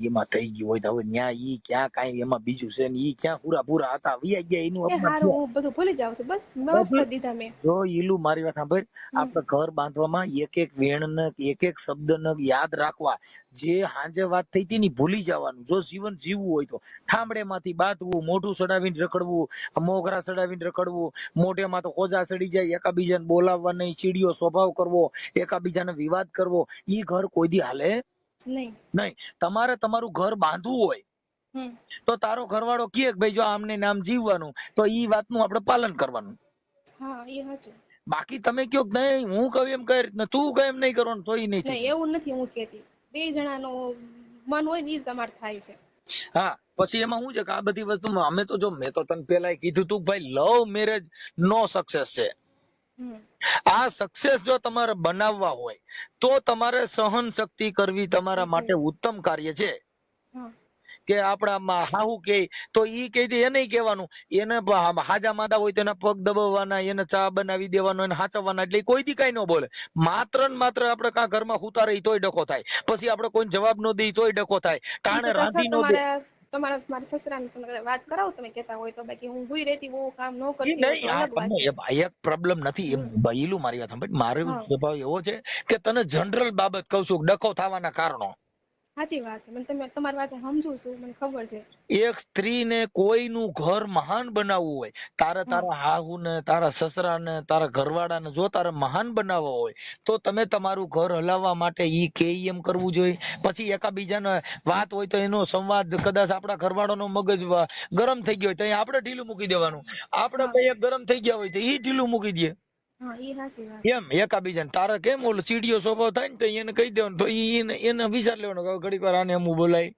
એમાં થઈ ગયું હોય તો હવે ન્યા ઈ ક્યાં કાંઈ એમાં બીજું છે ને ઈ ક્યાં પૂરા હતા વિયા ગયા એનું એ અપમાન હારું થયું. હું બધું ભૂલી જાઉં છું, બસ માફ કરી દીધા મેં. જો ઈલું મારી વાત સાંભળ, આપણે ઘર બાંધવામાં એક એક વેણ ને એક એક શબ્દ ને યાદ રાખવા. જે હાંજે વાત થઈ હતી ને ભૂલી જવાનું. જો જીવન જીવવું હોય તો ઠામડે માંથી બાંધવું, મોઢું સડાવીને રખડવું, મોગરા સડાવીને રખડવું, મોઢેમાં તો ખોજા સડી જાય, એકાબીજાને બોલાવવા નહીં, ચીડિયો સ્વભાવ કરવો, એકાબીજાને વિવાદ કરવો, ઈ ઘર કોઈ દી હાલે નહીં. નહીં. તમારે તમારું ઘર બાંધવું હોય તો તારો ઘરવાળો કહે કે ભાઈ જો આમને નામ જીવવાનું તો ઈ વાતનું આપણે પાલન કરવાનું. હા એ સાચું. બાકી તમે કયો નહીં હું કહું એમ કઈ રીતના તું કહે એમ નહીં કરવાનું તો ઈ નહીં થાય. નહીં એવું નથી હું કહેતી. બે જણાનો મન હોય ને ઈ જ અમારે થાય છે. હા પછી એમાં શું છે કે આ બધી વસ્તુમાં અમે તો જો મેં તો તને પેલા કીધું તું ભાઈ લવ મેરેજ નો સક્સેસ છે. આ સક્સેસ જો તમારે બનાવવા હોય તો તમારે સહન શક્તિ કરવી તમારા માટે ઉત્તમ કાર્ય છે. કે આપણામાં હાહુ કે તો ઈ કહી દે એને કહેવાનું, એને હાજા માદા હોય તો એના પગ દબાવવાના, એને ચા બનાવી દેવાનો, એને હાચવવાના, એટલે કોઈ દી કઈ ન બોલે. માત્ર ને માત્ર આપણે કાં ઘરમાં હુતા રહી તોય ડખો થાય, પછી આપણે કોઈ જવાબ ન દઈ તોય ડખો થાય, ટાણે રાંધી નો દે. તમારા મારા સસરાને તમે કદાચ વાત કરાવો તમે કહેતા હોય તો, બાકી હું હુઈ રહેતી બહુ કામ ન ઈ કરતી હોય નહીં, તો આ અલગ વાત તમને છે. એક પ્રોબ્લેમ નથી એ બૈલું મારી વાત સાંભળ. મારો હા સ્વભાવ એવો છે કે તને જનરલ બાબત કહું છું, ડખો થવાના કારણો. સાચી વાત છે, મને તમે તમારી વાત હું સમજુ છું, મને ખબર છે. એક સ્ત્રીને કોઈનું ઘર મહાન બનાવવું હોય, તારા હા તારા હાહુને, તારા સસરાને, તારા ઘરવાળાને જો તારે મહાન બનાવવા હોય તો તમે તમારું ઘર હલાવવા માટે ઈ કે એમ કરવું જોઈએ. પછી એકાબીજાને વાત હોય તો એનો સંવાદ, કદાચ આપણા ઘરવાળાનો મગજ ગરમ થઈ ગયો હોય તો આપણે ઢીલું મૂકી દેવાનું. આપણે હા કઈ ગરમ થઈ ગયા હોય તો ઈ ઢીલું મૂકી દે. હા, એ સાચી વાત. એમ એકાબીજાને તારે કેમ ઓલો ચીડિયો સ્વભાવ થાય ને તો એને કહી દેવાનું, તો એને વિચાર લેવાનો કે ઘડીક વાર આને હું બોલાય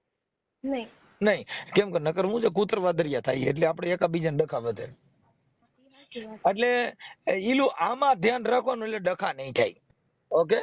નહીં. નહીં. કેમ કે નકર હું છે કૂતરવા દરિયા થાય એટલે આપણે એકાબીજાને ડખા વધે. એ સાચી વાત. એટલે ઈલું આમાં ધ્યાન રાખવાનું એટલે ડખા નહીં થાય. ઓકે.